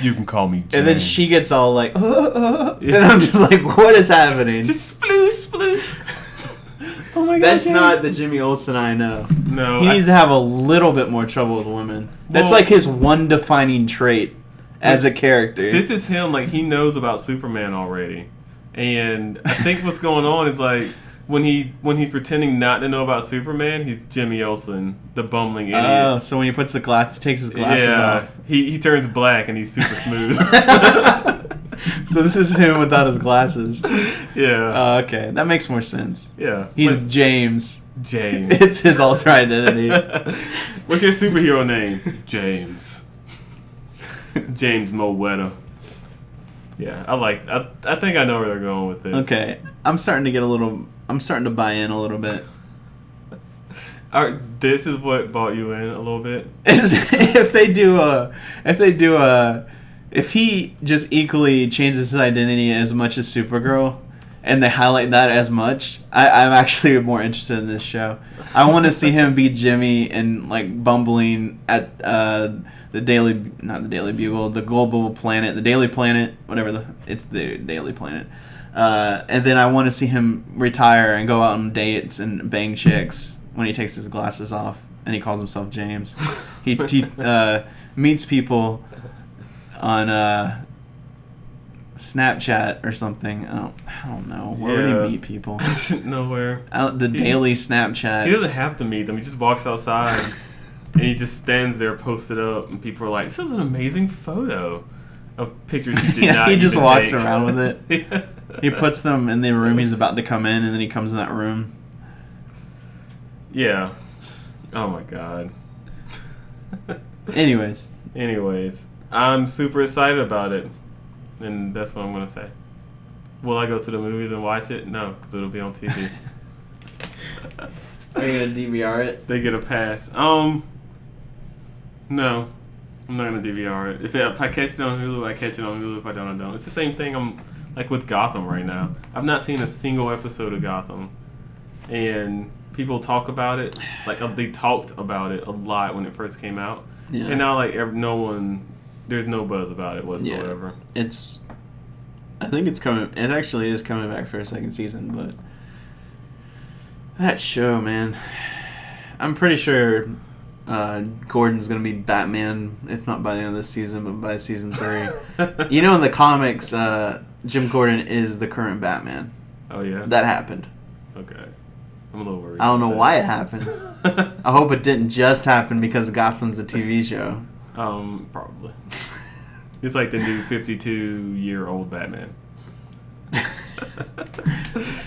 You can call me James. And then she gets all like, and I'm just like, what is happening? just sploosh, sploosh. Oh my god. That's James. not the Jimmy Olsen I know. No. He needs to have a little bit more trouble with women. That's Well- like his one defining trait as a character. This is him, like, he knows about Superman already. And I think what's going on is, like, when he's pretending not to know about Superman, he's Jimmy Olsen, the bumbling idiot. Oh, so when he takes his glasses off. He turns black and he's super smooth. So this is him without his glasses. Yeah. Oh, okay. That makes more sense. Yeah. He's What's- James. James. It's his alter identity. What's your superhero name? James. James Mowetta. Yeah, I think I know where they're going with this. Okay. I'm starting to buy in a little bit. This is what brought you in a little bit. If he just equally changes his identity as much as Supergirl, and they highlight that as much, I'm actually more interested in this show. I want to see him be Jimmy and like bumbling at the Daily Bugle, the Global Planet, the Daily Planet, it's the Daily Planet. And then I want to see him retire and go out on dates and bang chicks when he takes his glasses off and he calls himself James. He meets people on Snapchat or something. I don't know. Where would he meet people? Nowhere. The daily Snapchat. He doesn't have to meet them. He just walks outside and he just stands there posted up, and people are like, "This is an amazing photo of pictures you did not." He just even walks take. around with it. Yeah. He puts them in the room he's about to come in, and then he comes in that room. Yeah. Oh my god. Anyways, I'm super excited about it, and that's what I'm gonna say. Will I go to the movies and watch it? No, because it'll be on TV. are you gonna DVR it? They get a pass. No, I'm not gonna DVR it. If I catch it on Hulu, I catch it on Hulu. If I don't, I don't. It's the same thing. I'm like with Gotham right now. I've not seen a single episode of Gotham, and people talk about it. Like they talked about it a lot when it first came out, and now like there's no buzz about it whatsoever. Yeah. I think it's coming. It actually is coming back for a second season, but that show, man, I'm pretty sure Gordon's gonna be Batman, if not by the end of this season, but by season 3. You know, in the comics, Jim Gordon is the current Batman. Oh yeah, that happened. Okay, I'm a little worried. I don't know why it happened. I hope it didn't just happen because Gotham's a TV show. Probably. It's like the new 52-year-old Batman.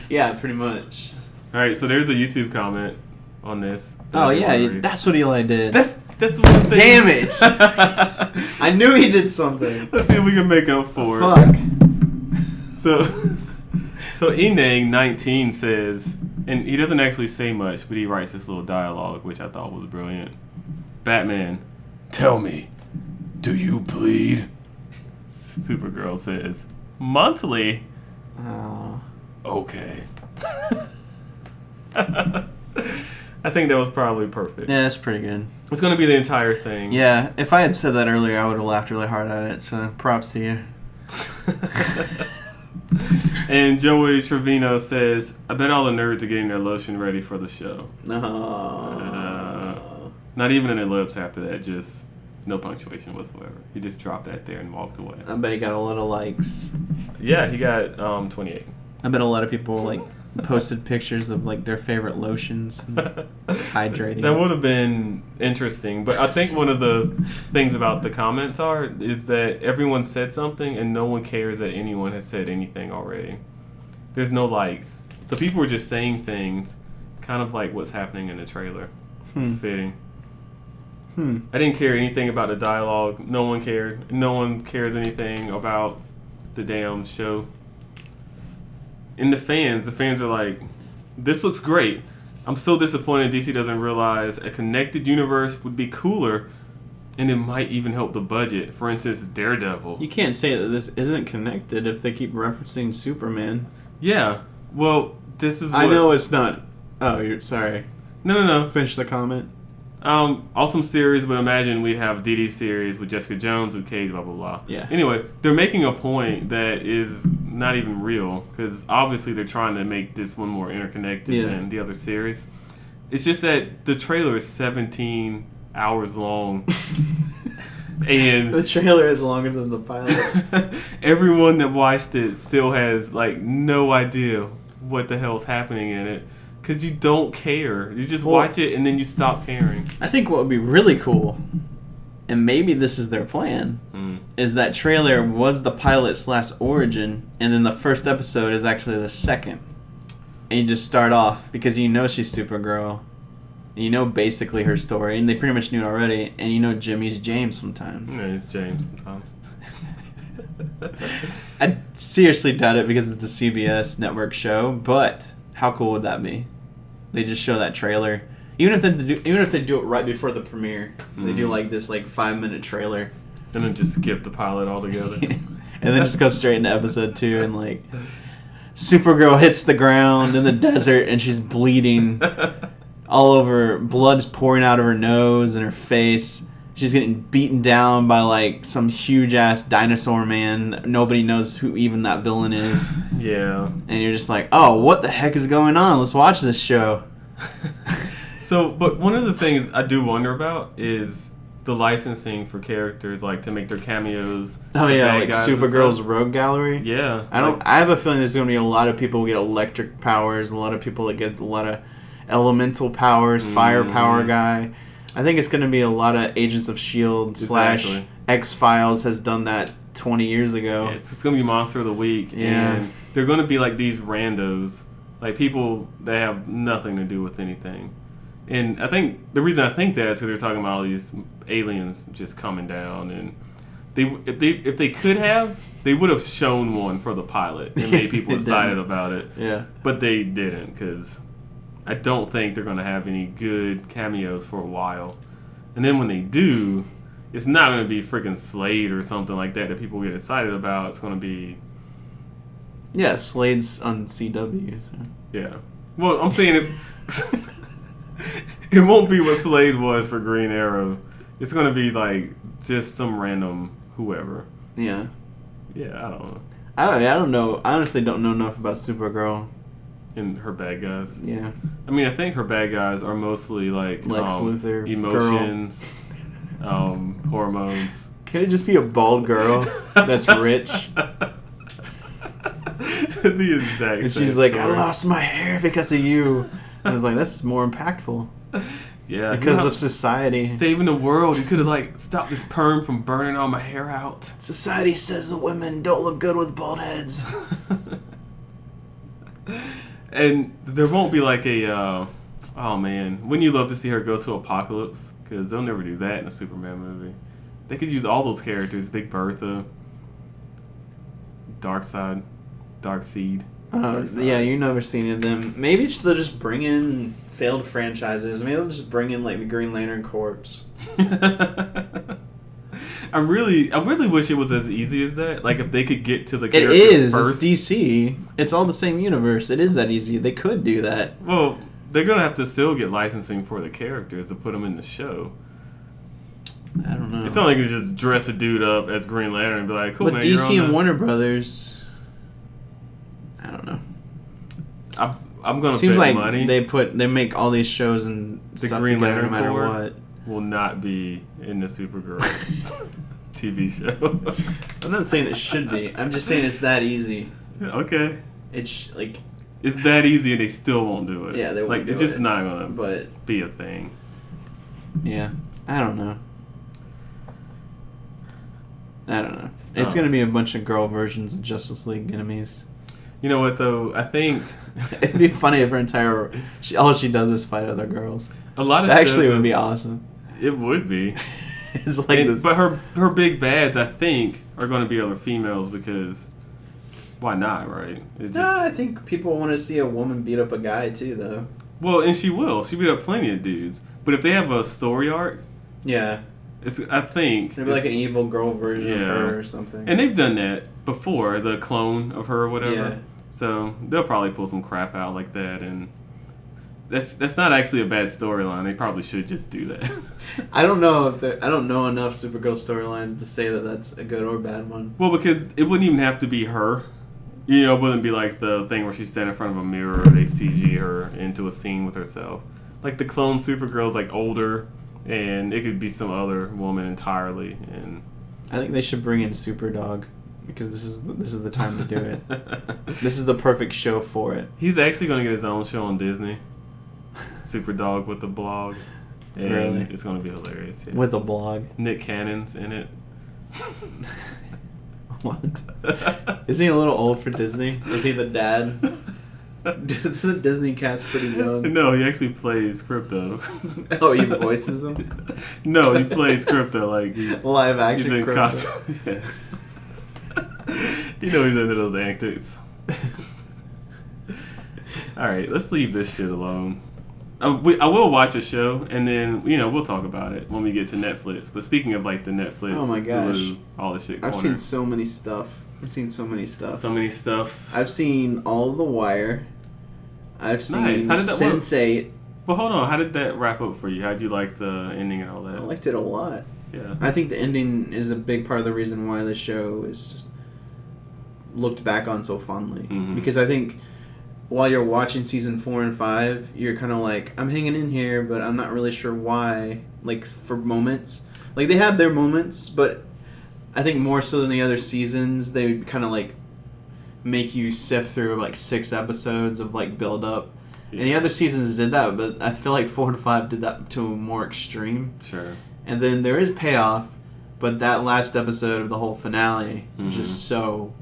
Yeah, pretty much. All right, so there's a YouTube comment on this. Oh yeah, that's what Eli did. That's one thing. Damn it! I knew he did something. Let's see if we can make up for it. Fuck. So Enang19 says, and he doesn't actually say much, but he writes this little dialogue, which I thought was brilliant. Batman, Tell me, do you bleed? Supergirl says, monthly. Oh. Okay. I think that was probably perfect. Yeah, that's pretty good. It's going to be the entire thing. Yeah, if I had said that earlier, I would have laughed really hard at it, so props to you. And Joey Trevino says, I bet all the nerds are getting their lotion ready for the show. No. Not even an ellipse after that, just no punctuation whatsoever. He just dropped that there and walked away. I bet he got a lot of likes. Yeah, he got 28. I bet a lot of people like posted pictures of like their favorite lotions and hydrating. That would have been interesting, but I think one of the things about the comments is that everyone said something and no one cares that anyone has said anything already. There's no likes. So people were just saying things, kind of like what's happening in the trailer. It's fitting. I didn't care anything about the dialogue. No one cared. No one cares anything about the damn show. And the fans are like, this looks great. I'm so disappointed DC doesn't realize a connected universe would be cooler, and it might even help the budget. For instance, Daredevil. You can't say that this isn't connected if they keep referencing Superman. Yeah. Well, this is. I know it's not. Oh, you're sorry. No. Finish the comment. Awesome series, but imagine we'd have DD series with Jessica Jones, with Cage, blah, blah, blah. Yeah. Anyway, they're making a point that is not even real, because obviously they're trying to make this one more interconnected than the other series. It's just that the trailer is 17 hours long. And the trailer is longer than the pilot. Everyone that watched it still has, like, no idea what the hell's happening in it. Because you don't care. You just watch it and then you stop caring. I think what would be really cool, and maybe this is their plan, is that trailer was the pilot / origin, and then the first episode is actually the second. And you just start off, because you know she's Supergirl. And you know basically her story, and they pretty much knew it already, and you know Jimmy's James sometimes. Yeah, he's James sometimes. I seriously doubt it because it's a CBS network show, but how cool would that be? They just show that trailer, even if they do it right before the premiere. They do like this 5-minute trailer, and then just skip the pilot altogether, and then just go straight into episode 2, and Supergirl hits the ground in the desert and she's bleeding all over, blood's pouring out of her nose and her face. She's getting beaten down by some huge ass dinosaur man. Nobody knows who even that villain is. Yeah. And you're just like, oh, what the heck is going on? Let's watch this show. But one of the things I do wonder about is the licensing for characters, like to make their cameos. Oh the yeah, bad like guys and Supergirl's stuff. Rogue Gallery. Yeah, I have a feeling there's going to be a lot of people who get electric powers, a lot of people that get a lot of elemental powers, fire power guy. I think it's going to be a lot of Agents of S.H.I.E.L.D. Exactly. / X-Files has done that 20 years ago. Yeah, it's going to be Monster of the Week, Yeah. and they're going to be like these randos, like people that have nothing to do with anything. And I think the reason I think that is because they're talking about all these aliens just coming down, and if they could have, they would have shown one for the pilot and made people They excited didn't. about it. Yeah. But they didn't, because I don't think they're going to have any good cameos for a while. And then when they do, it's not going to be freaking Slade or something like that people get excited about. It's going to be... Yeah, Slade's on CW. So. Yeah. Well, I'm saying it won't be what Slade was for Green Arrow. It's going to be like just some random whoever. Yeah. Yeah, I don't know. I don't know. I honestly don't know enough about Supergirl. And her bad guys. Yeah. I mean, I think her bad guys are mostly like Lex Luthor, emotions, hormones. Can it just be a bald girl that's rich? The exact And same she's like, story. I lost my hair because of you. And it's like, that's more impactful. Yeah, Because you know, of society. saving the world. You could have like stopped this perm from burning all my hair out. Society says the women don't look good with bald heads. And there won't be like a, oh man, wouldn't you love to see her go to Apocalypse? Because they'll never do that in a Superman movie. They could use all those characters, Big Bertha, Darkseid, Darkseid. Darkseid. Yeah, you've never seen any of them. Maybe they'll just bring in failed franchises. Maybe they'll just bring in like the Green Lantern Corps. I really wish it was as easy as that. Like if they could get to the It characters is. first. It's DC. It's all the same universe. It is that easy. They could do that. Well, they're gonna have to still get licensing for the characters to put them in the show. I don't know. It's not like you just dress a dude up as Green Lantern and be like, "Cool, But man." DC you're on and the... Warner Brothers, I don't know. I'm gonna Seems bet like money they make all these shows and The stuff Green together no Lantern matter Corps? what. will not be in the Supergirl TV show. I'm not saying it should be. I'm just saying it's that easy. Okay. It's like, It's that easy and they still won't do it. Yeah, they won't like do it's just it. not gonna but be a thing. yeah, I don't know. It's Oh. gonna be a bunch of girl versions of Justice League enemies. You know what though? I think It'd be funny if her entire all she does is fight other girls. a lot of That actually shows would be awesome. It would be. It's like And- this. But her big bads, I think, are going to be other females because why not, right? It's just No, I think people want to see a woman beat up a guy too, though. well, and she will. She beat up plenty of dudes. But if they have a story arc, Yeah, I think maybe like an evil girl version Yeah. of her or something. and they've done that before, the clone of her or whatever. Yeah. So they'll probably pull some crap out like that, and that's not actually a bad storyline. They probably should just do that. I don't know I don't know enough Supergirl storylines to say that that's a good or bad one. Well, because it wouldn't even have to be her. You know, it wouldn't be like the thing where she's standing in front of a mirror or they CG her into a scene with herself. Like the clone Supergirl's like older, and it could be some other woman entirely. And I think they should bring in Superdog because this is the time to do it. This is the perfect show for it. he's actually going to get his own show on Disney. Superdog with the blog, and Really? it's going to be hilarious. Yeah. With a blog. Nick Cannon's in it. What? Isn't he a little old for Disney? Is he the dad? Isn't Disney cast pretty young? No, he actually plays Crypto. Oh, he voices him? No, he plays Crypto like Live he's action in Crypto. costume. Yes. You know he's into those antics. All right, let's leave this shit alone. I will watch a show, and then we'll talk about it when we get to Netflix. But speaking of like the Netflix, Oh my gosh. Hulu, all this shit. I've corner. seen so many stuff. so many stuffs. I've seen all of The Wire. I've seen Nice. How did that work? Sense8. Well, hold on. How did that wrap up for you? How did you like the ending and all I that? liked it a lot. Yeah. I think the ending is a big part of the reason why the show is looked back on so fondly. Mhm. Because I think while you're watching season 4 and 5, you're kind of like, I'm hanging in here, but I'm not really sure why. Like, for moments. Like, they have their moments, but I think more so than the other seasons, they kind of, like, make you sift through, like, 6 episodes of, like, build-up. Yeah. And the other seasons did that, but I feel like 4 and 5 did that to a more extreme. Sure. And then there is payoff, but that last episode of the whole finale was just so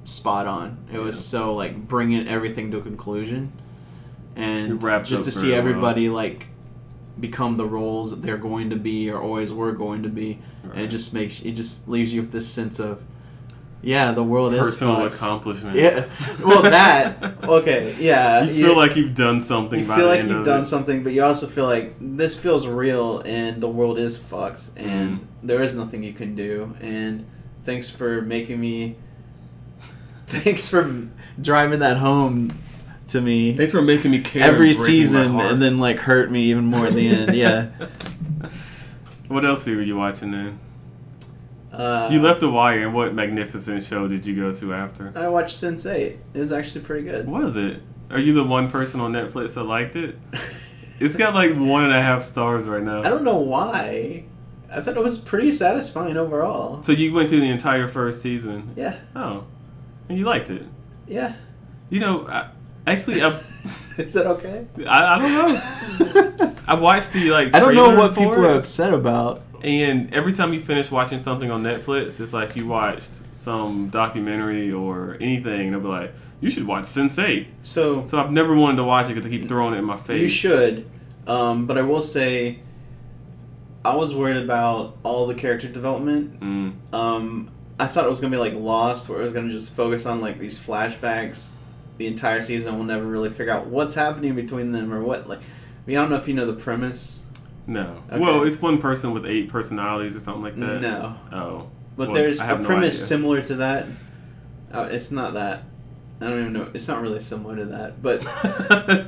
spot on. It was so, like, bringing everything to a conclusion. And just to see everybody, like, become the roles that they're going to be or always were going to be. Right. And it just leaves you with this sense of, yeah, the world personal is accomplishments. Yeah, well, that okay, yeah. You feel like you've done something. You feel like you've done something, but you also feel like this feels real, and the world is fucked, and there is nothing you can do. And thanks for making me. Thanks for driving that home to me. Thanks for making me care every season, and then like hurt me even more at the end. Yeah. What else were you watching then? You left The Wire, and what magnificent show did you go to after? I watched Sense8. It was actually pretty good. Was it? Are you the one person on Netflix that liked it? It's got like 1.5 stars right now. I don't know why. I thought it was pretty satisfying overall. So you went through the entire first season? Yeah. Oh. And you liked it? Yeah. You know, is that okay? I don't know. I watched the like. I don't know what people are upset about. And every time you finish watching something on Netflix, it's like you watched some documentary or anything. They'll be like, "You should watch Sense8." So I've never wanted to watch it because they keep throwing it in my face. You should, but I will say, I was worried about all the character development. I thought it was gonna be like Lost, where it was gonna just focus on like these flashbacks the entire season. We'll never really figure out what's happening between them or what. Like, I mean, I don't know if you know the premise. No. Okay. Well, it's one person with 8 personalities or something like that. No. Oh. But well, there's a premise similar to that. It's not that. I don't even know. It's not really similar to that. But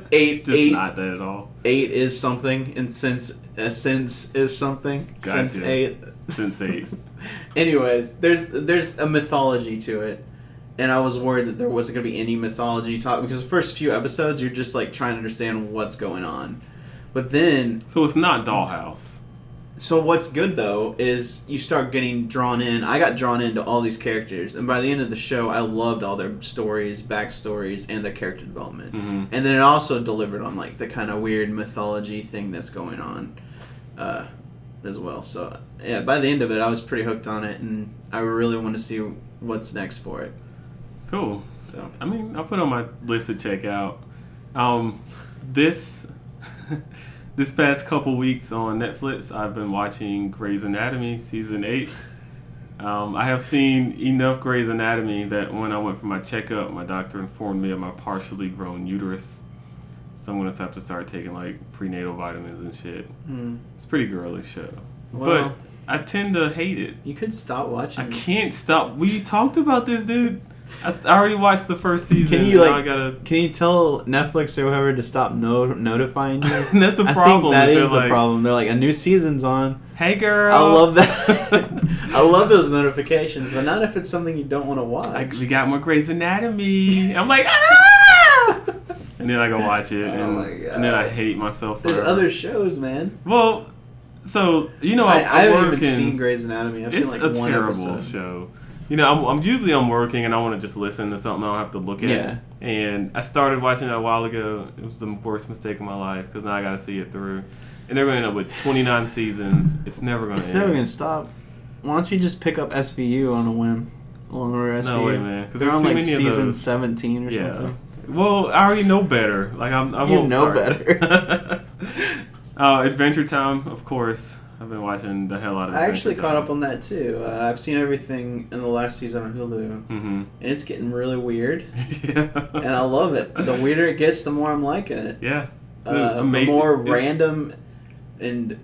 8. Just 8, not that at all. 8 is something, and sense is something. Gotcha. Sense8. Sense8. Anyways, there's a mythology to it. And I was worried that there wasn't going to be any mythology talk, because the first few episodes, you're just like trying to understand what's going on. But then... So it's not Dollhouse. So what's good, though, is you start getting drawn in. I got drawn into all these characters. And by the end of the show, I loved all their stories, backstories, and their character development. And then it also delivered on like the kind of weird mythology thing that's going on as well. So, yeah, by the end of it, I was pretty hooked on it. And I really want to see what's next for it. Cool. So, I mean, I'll put on my list to check out. This past couple weeks on Netflix, I've been watching Grey's Anatomy season 8. I have seen enough Grey's Anatomy that when I went for my checkup, my doctor informed me of my partially grown uterus. So I'm going to have to start taking like prenatal vitamins and shit. It's a pretty girly show. Well, but I tend to hate it. You could stop watching. I can't stop. We talked about this, dude. I already watched the first season. Can you tell Netflix or whoever to stop notifying you? That's the problem. I think that is the problem. They're like, a new season's on. Hey, girl. I love that. I love those notifications, but not if it's something you don't want to watch. We got more Grey's Anatomy. I'm like, ah! And then I go watch it, and then I hate myself forever. There's other shows, man. Well, so, you know, I haven't even seen Grey's Anatomy. I've seen like one episode. It's a terrible show. You know, I'm usually working and I want to just listen to something I don't have to look at. Yeah. And I started watching it a while ago. It was the worst mistake of my life because now I got to see it through. And they're going to end up with 29 seasons. It's never going to end. It's never going to stop. Why don't you just pick up SVU on a whim? Longer SVU. No way, man. Because they're on like season 17 or something. Well, I already know better. Like I won't know start. better. Adventure Time, of course. I've been watching the hell out of it. I actually caught up on that too. I've seen everything in the last season on Hulu. And it's getting really weird. Yeah. And I love it. The weirder it gets, the more I'm liking it. Yeah. The more random and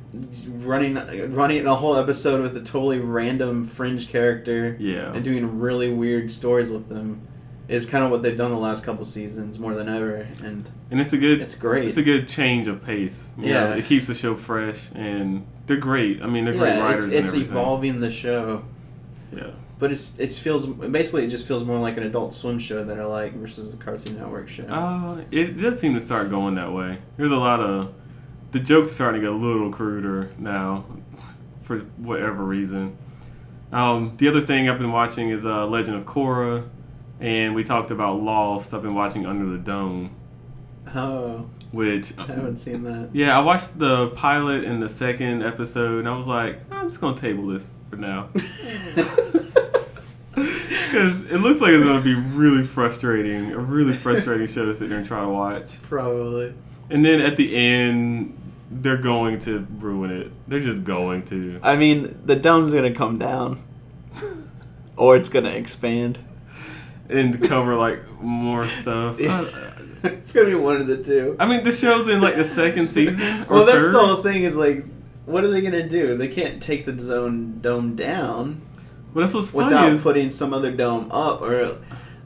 running a whole episode with a totally random fringe character. Yeah. And doing really weird stories with them is kind of what they've done the last couple seasons more than ever. And it's great. It's a good change of pace. You know, it keeps the show fresh, and they're great. I mean, they're great writers. It's evolving the show. Yeah. But it just feels more like an Adult Swim show that I like versus a Cartoon Network show. It does seem to start going that way. There's a lot of the jokes are starting to get a little cruder now, for whatever reason. The other thing I've been watching is Legend of Korra, and we talked about Lost. I've been watching Under the Dome. Oh. Which I haven't seen that. Yeah, I watched the pilot and the second episode, and I was like, I'm just gonna table this for now. Because it looks like it's going to be really frustrating. A really frustrating show to sit there and try to watch. Probably. And then at the end, they're going to ruin it. They're just going to. I mean, the dome's going to come down. Or it's going to expand. And cover, like, more stuff. It's going to be one of the two. I mean, the show's in, like, the second season. Well, that's third. the whole thing is, like, what are they going to do? They can't take the dome down. Well, that's what's funny without is putting some other dome up, or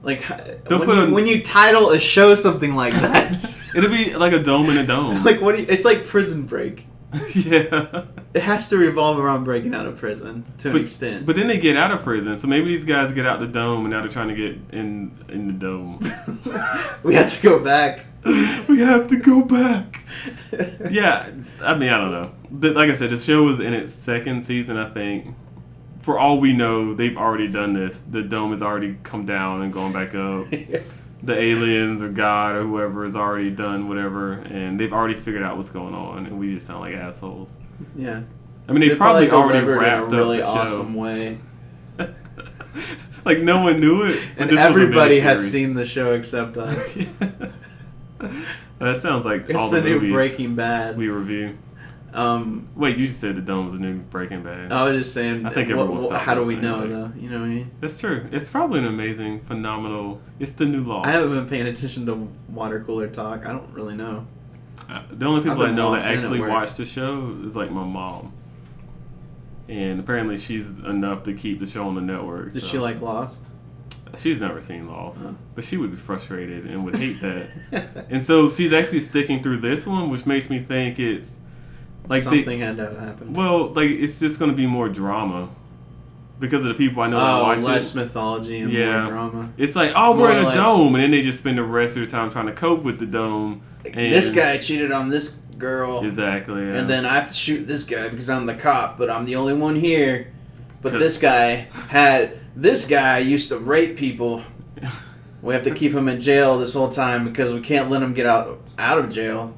like They'll when you title a show something like that, it'll be like a dome in a dome. like it's like Prison Break. Yeah, it has to revolve around breaking out of prison to an extent. But then they get out of prison, so maybe these guys get out the dome, and now they're trying to get in the dome. We have to go back. We have to go back. Yeah, I mean, I don't know. But like I said, the show was in its second season, I think. For all we know, they've already done this. The dome has already come down and gone back up. The aliens or God or whoever has already done whatever, and they've already figured out what's going on, and we just sound like assholes. Yeah. I mean, they probably already delivered wrapped in a really up the show. awesome way. Like, no one knew it. And everybody has seen the show except us. That sounds like it's all the new movies Breaking Bad. we review. Wait, you just said the dome was the new Breaking Bad. I was just saying. I think everyone stopped how do we listening, know like, though? You know what I mean? That's true. It's probably an amazing, phenomenal. It's the new Lost. I haven't been paying attention to water cooler talk. I don't really know. The only people I know that locked in at actually work. watch the show is like my mom, and apparently she's enough to keep the show on the network. Did so. she like Lost? She's never seen Lost, Oh. but she would be frustrated and would hate that. And so she's actually sticking through this one, which makes me think it's like something had to happen. Well, like it's just going to be more drama because of the people I know that watch less it. mythology and Yeah. more drama. It's like, oh, we're More in a like- dome, and then they just spend the rest of their time trying to cope with the dome. And This guy cheated on this girl. exactly, yeah. And then I have to shoot this guy because I'm the cop, but I'm the only one here. But 'Cause- this guy used to rape people. We have to keep him in jail this whole time because we can't let him get out of jail.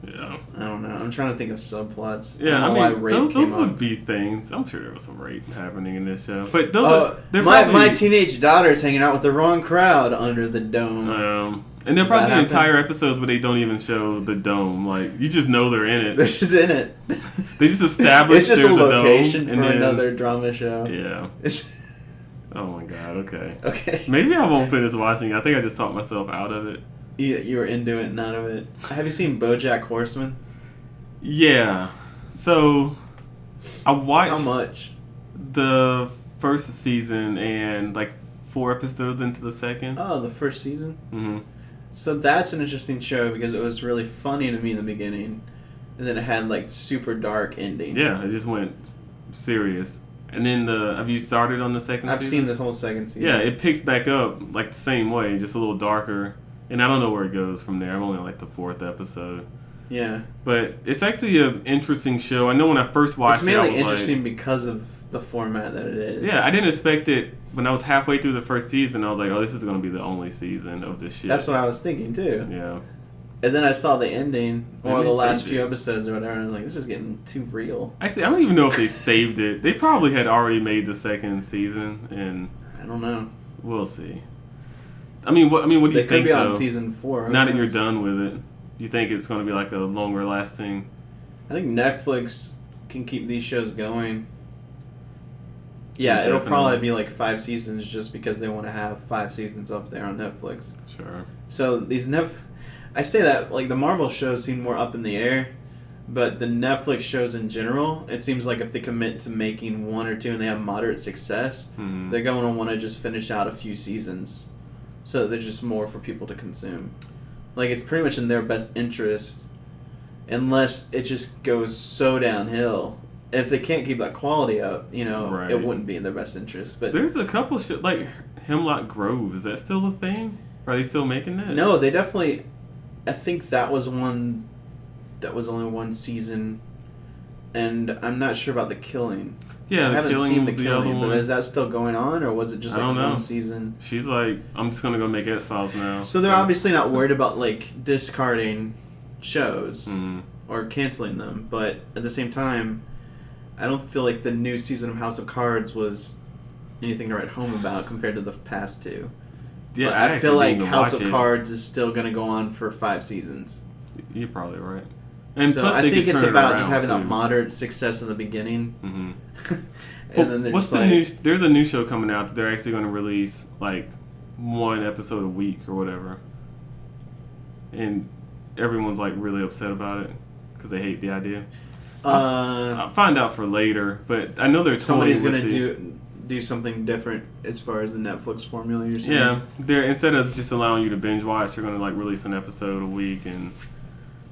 yeah. I don't know. I'm trying to think of subplots. Yeah, don't know I why mean, rape those came would up. be things. I'm sure there was some rape happening in this show, but those they're my probably, teenage daughter's hanging out with the wrong crowd under the dome. and there are Does that probably happen? entire episodes where they don't even show the dome. Like you just know they're in They're it. just in it. They just establish It's just a there's location dome, for and then, another drama show. Yeah. It's, Oh my god. Okay. okay. Maybe I won't finish watching. I think I just talked myself out of it. You were into it, not of it. Have you seen BoJack Horseman? Yeah. So I watched How much? the first season and like 4 episodes into the second. Oh, the first season? Mm-hmm. So that's an interesting show because it was really funny to me in the beginning. And then it had like super dark ending. Yeah, it just went serious. And then have you started on the second I've season? seen the whole second season. Yeah, it picks back up like the same way, just a little darker. And I don't know where it goes from there. I'm only on like the 4th episode. Yeah. But it's actually an interesting show. I know when I first watched It's it, I mainly was interesting like, because of the format that it is. yeah, I didn't expect it. When I was halfway through the first season, I was like, oh, this is going to be the only season of this shit. That's what I was thinking too. Yeah. And then I saw the ending, or And the they last saved few it. episodes or whatever, and I was like, this is getting too real. Actually, I don't even know if they saved it. They probably had already made the second season, and I don't know. we'll see. I mean, what do you They could think, be on though? season 4. who Now that you're knows? done with it, you think it's going to be like a longer lasting? I think Netflix can keep these shows going. Yeah, it'll Definitely. probably be like 5 seasons just because they want to have 5 seasons up there on Netflix. Sure. So these I say that like the Marvel shows seem more up in the air, but the Netflix shows in general, it seems like if they commit to making 1 or 2 and they have moderate success, Hmm. they're going to want to just finish out a few seasons, so there's just more for people to consume. Like it's pretty much in their best interest, unless it just goes so downhill if they can't keep that quality up, Right. it wouldn't be in their best interest. But There's a couple like Hemlock Grove. Is that still a thing? Are they still making that? no, they definitely. I think that was one. That was only one season, and I'm not sure about The Killing. Yeah, I haven't Killing seen The was the other Killing, but one. is that still going on, or was it just I like don't know. one season? She's like, I'm just gonna go make X-Files now. So they're obviously not worried about like discarding shows Mm. or canceling them, but at the same time, I don't feel like the new season of House of Cards was anything to write home about compared to the past two. Yeah, But I feel actually like didn't even House watch of it. Cards is still going to go on for 5 seasons. You're probably right. And So plus, I they think could it's turn it about just around, having that too. moderate success in the beginning, Mm-hmm. and then they're What's just the like, new? There's a new show coming out that they're actually going to release like one episode a week or whatever, and everyone's like really upset about it because they hate the idea. I'll find out for later, but I know they're somebody's toying going with to do something different as far as the Netflix formula. You're saying? Yeah, they're instead of just allowing you to binge watch, they're going to like release an episode a week, and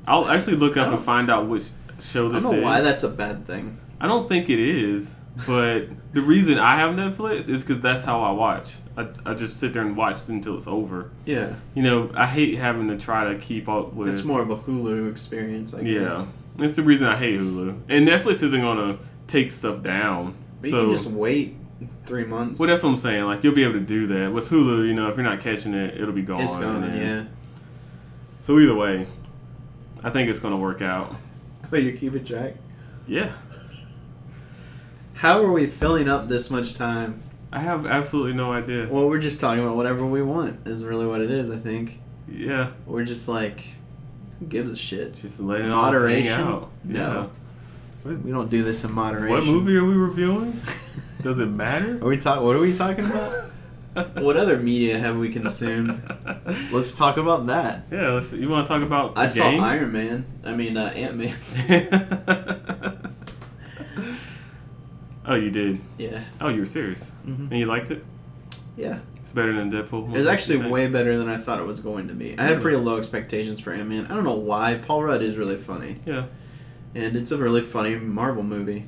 I'll actually look up and find out which show I this don't know is. why that's a bad thing. I don't think it is, but the reason I have Netflix is because that's how I watch. I just sit there and watch until it's over. Yeah, I hate having to try to keep up with. it's more of a Hulu experience, I guess. Yeah, it's the reason I hate Hulu. And Netflix isn't gonna take stuff down. But So you can just wait 3 months. well, that's what I'm saying. Like you'll be able to do that with Hulu. If you're not catching it, it'll be gone. It's gone, and then- yeah. So either way, I think it's gonna work out. Wait, you keep it track? Yeah, How are we filling up this much time? I have absolutely no idea. Well, we're just talking about whatever we want, is really what it is, I think. Yeah, We're just like, who gives a shit? just letting it all hang Moderation? out. No. Yeah. We don't do this in moderation. What movie are we reviewing? Does it matter? What are we talking about? What other media have we consumed? Let's talk about that. Yeah, you want to talk about the I saw game? Iron Man. I mean, Ant-Man. Oh, you did? Yeah. Oh, you were serious? Mhm. And you liked it? Yeah. It's better than Deadpool? It was actually way better than I thought it was going to be. I had pretty low expectations for Ant-Man. I don't know why. Paul Rudd is really funny. Yeah. And it's a really funny Marvel movie.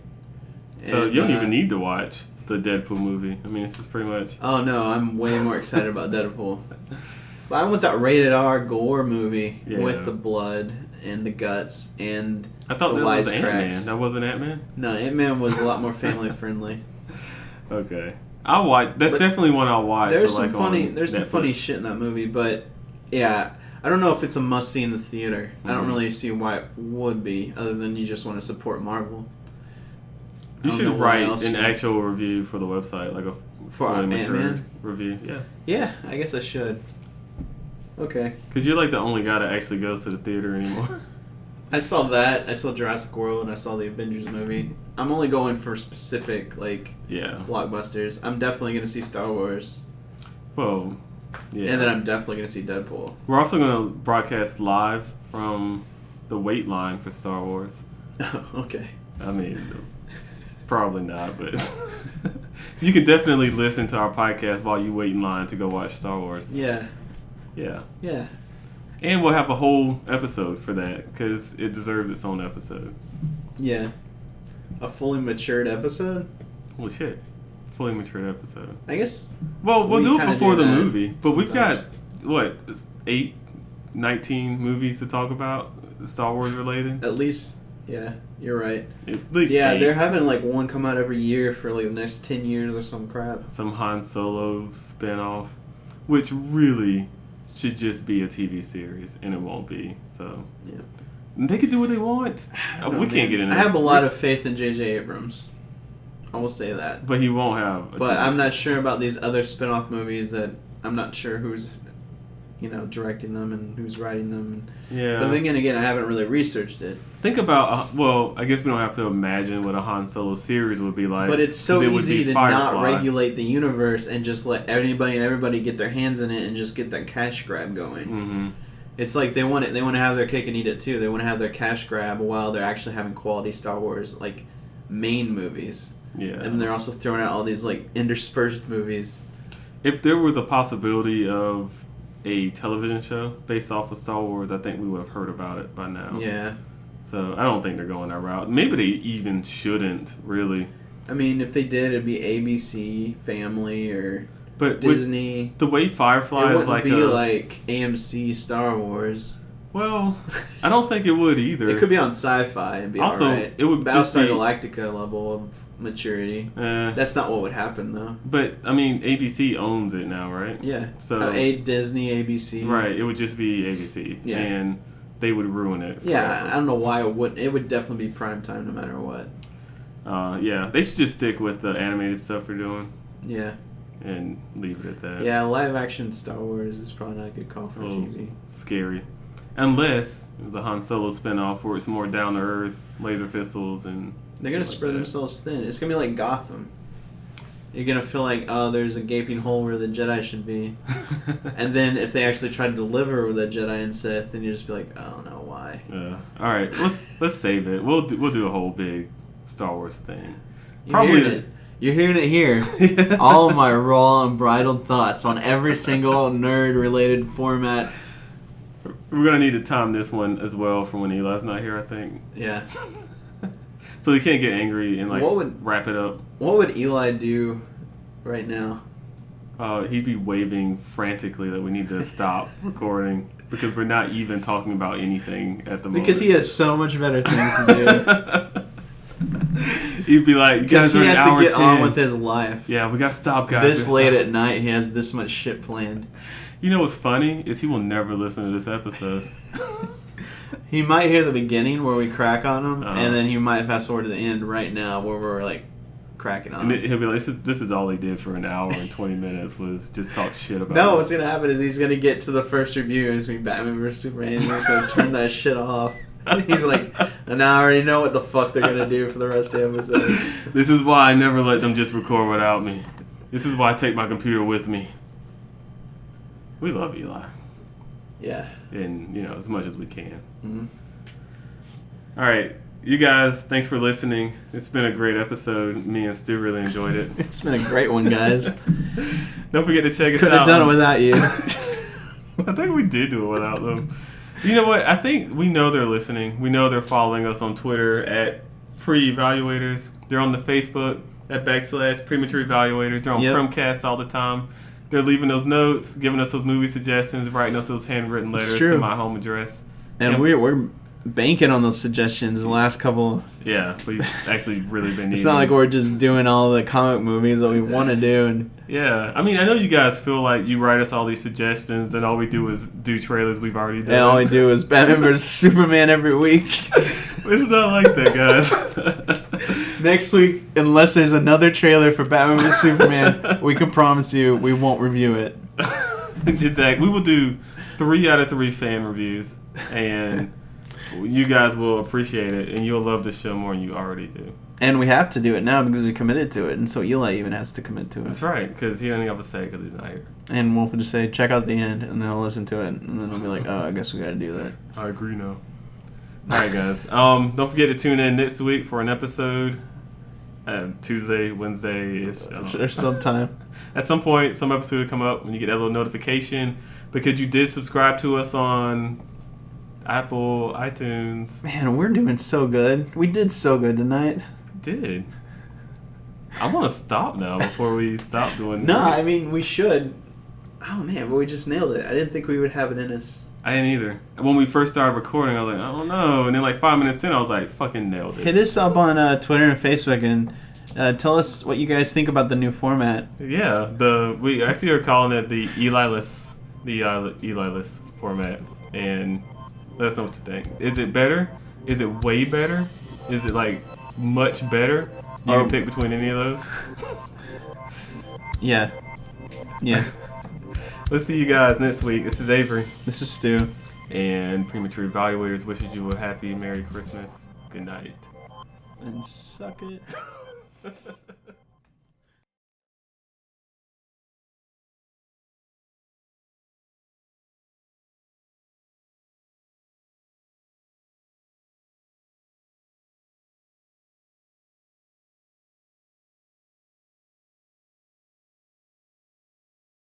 So And, you don't even need to watch the Deadpool movie. I mean, it's just pretty much... Oh, no. I'm way more excited about Deadpool. But I want that rated R gore movie Yeah. with the blood and the guts and I thought the that was Ant-Man. wisecracks. That wasn't Ant-Man? No, Ant-Man was a lot more family friendly. Okay. I'll watch... That's But definitely one I'll watch. There's for, some like, funny on there's some Netflix. funny shit in that movie, but yeah, I don't know if it's a must see in the theater. I don't Mhm. really see why it would be, other than you just want to support Marvel. I You don't should know why write else an you- actual review for the website, like a For fully Ant-Man? matured review. Yeah. Yeah, I guess I should. Okay. Because you're like the only guy that actually goes to the theater anymore. I saw that. I saw Jurassic World, and I saw the Avengers movie. I'm only going for specific like Yeah. blockbusters. I'm definitely gonna see Star Wars, Well, yeah. and then I'm definitely gonna see Deadpool. We're also going to broadcast live from the wait line for Star Wars. Okay. I mean, probably not, but you can definitely listen to our podcast while you wait in line to go watch Star Wars. Yeah. Yeah. Yeah. And we'll have a whole episode for that because it deserves its own episode. Yeah. A fully matured episode? Well, shit. Fully matured episode. I guess. Well, we'll We do it kinda before do the that movie. But we've got, sometimes. what, 19 movies to talk about Star Wars related? At least, yeah, you're right. At least Yeah, 8. they're having like one come out every year for like the next 10 years or some crap. Some Han Solo spinoff, which really should just be a TV series, and it won't be. So Yeah. they could do what they want. I don't know, We can't man. get into I this. have a lot of faith in J.J. Abrams. I will say that. But he won't have. But I'm not show. sure about these other spin-off movies that I'm not sure who's, directing them and who's writing them. Yeah. But then again, I haven't really researched it. Think about. Well, I guess we don't have to imagine what a Han Solo series would be like. But it's so 'cause it would easy be to not Firefly. regulate the universe and just let anybody and everybody get their hands in it and just get that cash grab going. Mm-hmm. It's like they want it. They want to have their cake and eat it too. They want to have their cash grab while they're actually having quality Star Wars like main movies. Yeah. And they're also throwing out all these like interspersed movies. If there was a possibility of a television show based off of Star Wars, I think we would have heard about it by now. Yeah. So I don't think they're going that route. Maybe they even shouldn't, really. I mean, if they did, it'd be ABC, Family, or But Disney. the way Firefly It is wouldn't be like AMC Star Wars. Well, I don't think it would either. It could be on Sci-Fi and be Also, alright. it would just Battlestar be- Galactica level of maturity. That's not what would happen, though. But, I mean, ABC owns it now, right? Yeah. So Disney, ABC. Right, it would just be ABC. Yeah. And they would ruin it. Yeah, forever. I don't know why it wouldn't. It would definitely be prime time no matter what. Yeah, they should just stick with the animated stuff they're doing Yeah. and leave it at that. Yeah, live action Star Wars is probably not a good call for Oh, TV. scary. Unless it was a Han Solo spinoff where it's more down to earth, laser pistols, and They're going to shit spread like that. themselves thin. It's going to be like Gotham. You're going to feel like, oh, there's a gaping hole where the Jedi should be. And then if they actually try to deliver with a Jedi and Sith, then you just be like, I don't know why. Yeah. All right, let's save it. We'll do a whole big Star Wars thing. You're hearing it here. All of my raw, unbridled thoughts on every single nerd-related format. We're gonna need to time this one as well for when Eli's not here, I think. Yeah. So he can't get angry and wrap it up. What would Eli do right now? He'd be waving frantically that we need to stop recording because we're not even talking about anything at the moment. Because he has so much better things to do. He'd be like, "You guys Because are he an has hour to get 10. on with his life. Yeah, we gotta stop, guys. This We late gotta at night, he has this much shit planned. You know what's funny is he will never listen to this episode. He might hear the beginning where we crack on him, Uh-huh. and then he might fast forward to the end right now where we're like cracking on And him. he'll be like, "This is all he did for an hour and 20 minutes was just talk shit about." No, it. what's gonna happen is he's gonna get to the first review, and it's gonna be Batman vs Superman, and he's just gonna turn that shit off. He's like, and now I already know what the fuck they're gonna do for the rest of the episode. This is why I never let them just record without me. This is why I take my computer with me. We love Eli, Yeah. and as much as we can. Mhm. All right, you guys, thanks for listening. It's been a great episode. Me and Stu really enjoyed it. It's been a great one, guys. Don't forget to check us Could out. have done it without you. I think we did do it without them. You know what? I think we know they're listening. We know they're following us on Twitter at Pre-Evaluators. They're on the Facebook at /Premature Evaluators. They're on Yep. Chromecast all the time. They're leaving those notes, giving us those movie suggestions, writing us those handwritten letters true. to my home address. And Yeah. we're banking on those suggestions the last couple. Yeah, we've actually really been needing. It's not like we're just doing all the comic movies that we want to do. And Yeah, I mean, I know you guys feel like you write us all these suggestions, and all we do is do trailers we've already done. and all we do is Batman vs Superman every week. It's not like that, guys. Next week, unless there's another trailer for Batman vs Superman, we can promise you we won't review it. Exactly. We will do 3 out of 3 fan reviews, and you guys will appreciate it, and you'll love the show more than you already do. And we have to do it now because we committed to it, and so Eli even has to commit to it. That's right, because he doesn't have a say because he's not here. And we'll just say, check out the end, and then I'll listen to it, and then I'll be like, oh, I guess we gotta do that. I agree now. All right, guys. Don't forget to tune in next week for an episode. Tuesday, Wednesday-ish. Or sometime. At some point, some episode will come up when you get that little notification because you did subscribe to us on Apple, iTunes. Man, we're doing so good. We did so good tonight. Did. I want to stop now before we stop doing No, I mean, we should. Oh, man, but we just nailed it. I didn't think we would have it in us. I didn't either. When we first started recording, I was like, I don't know. And then like 5 minutes in, I was like, fucking nailed it. Hit us up on Twitter and Facebook and tell us what you guys think about the new format. Yeah, we actually are calling it the Eli-less format. And let us know what you think. Is it better? Is it way better? Is it like much better? You can pick between any of those. Yeah. Yeah. Let's see you guys next week. This is Avery. This is Stu. And Premature Evaluators wishes you a happy Merry Christmas. Good night. And suck it.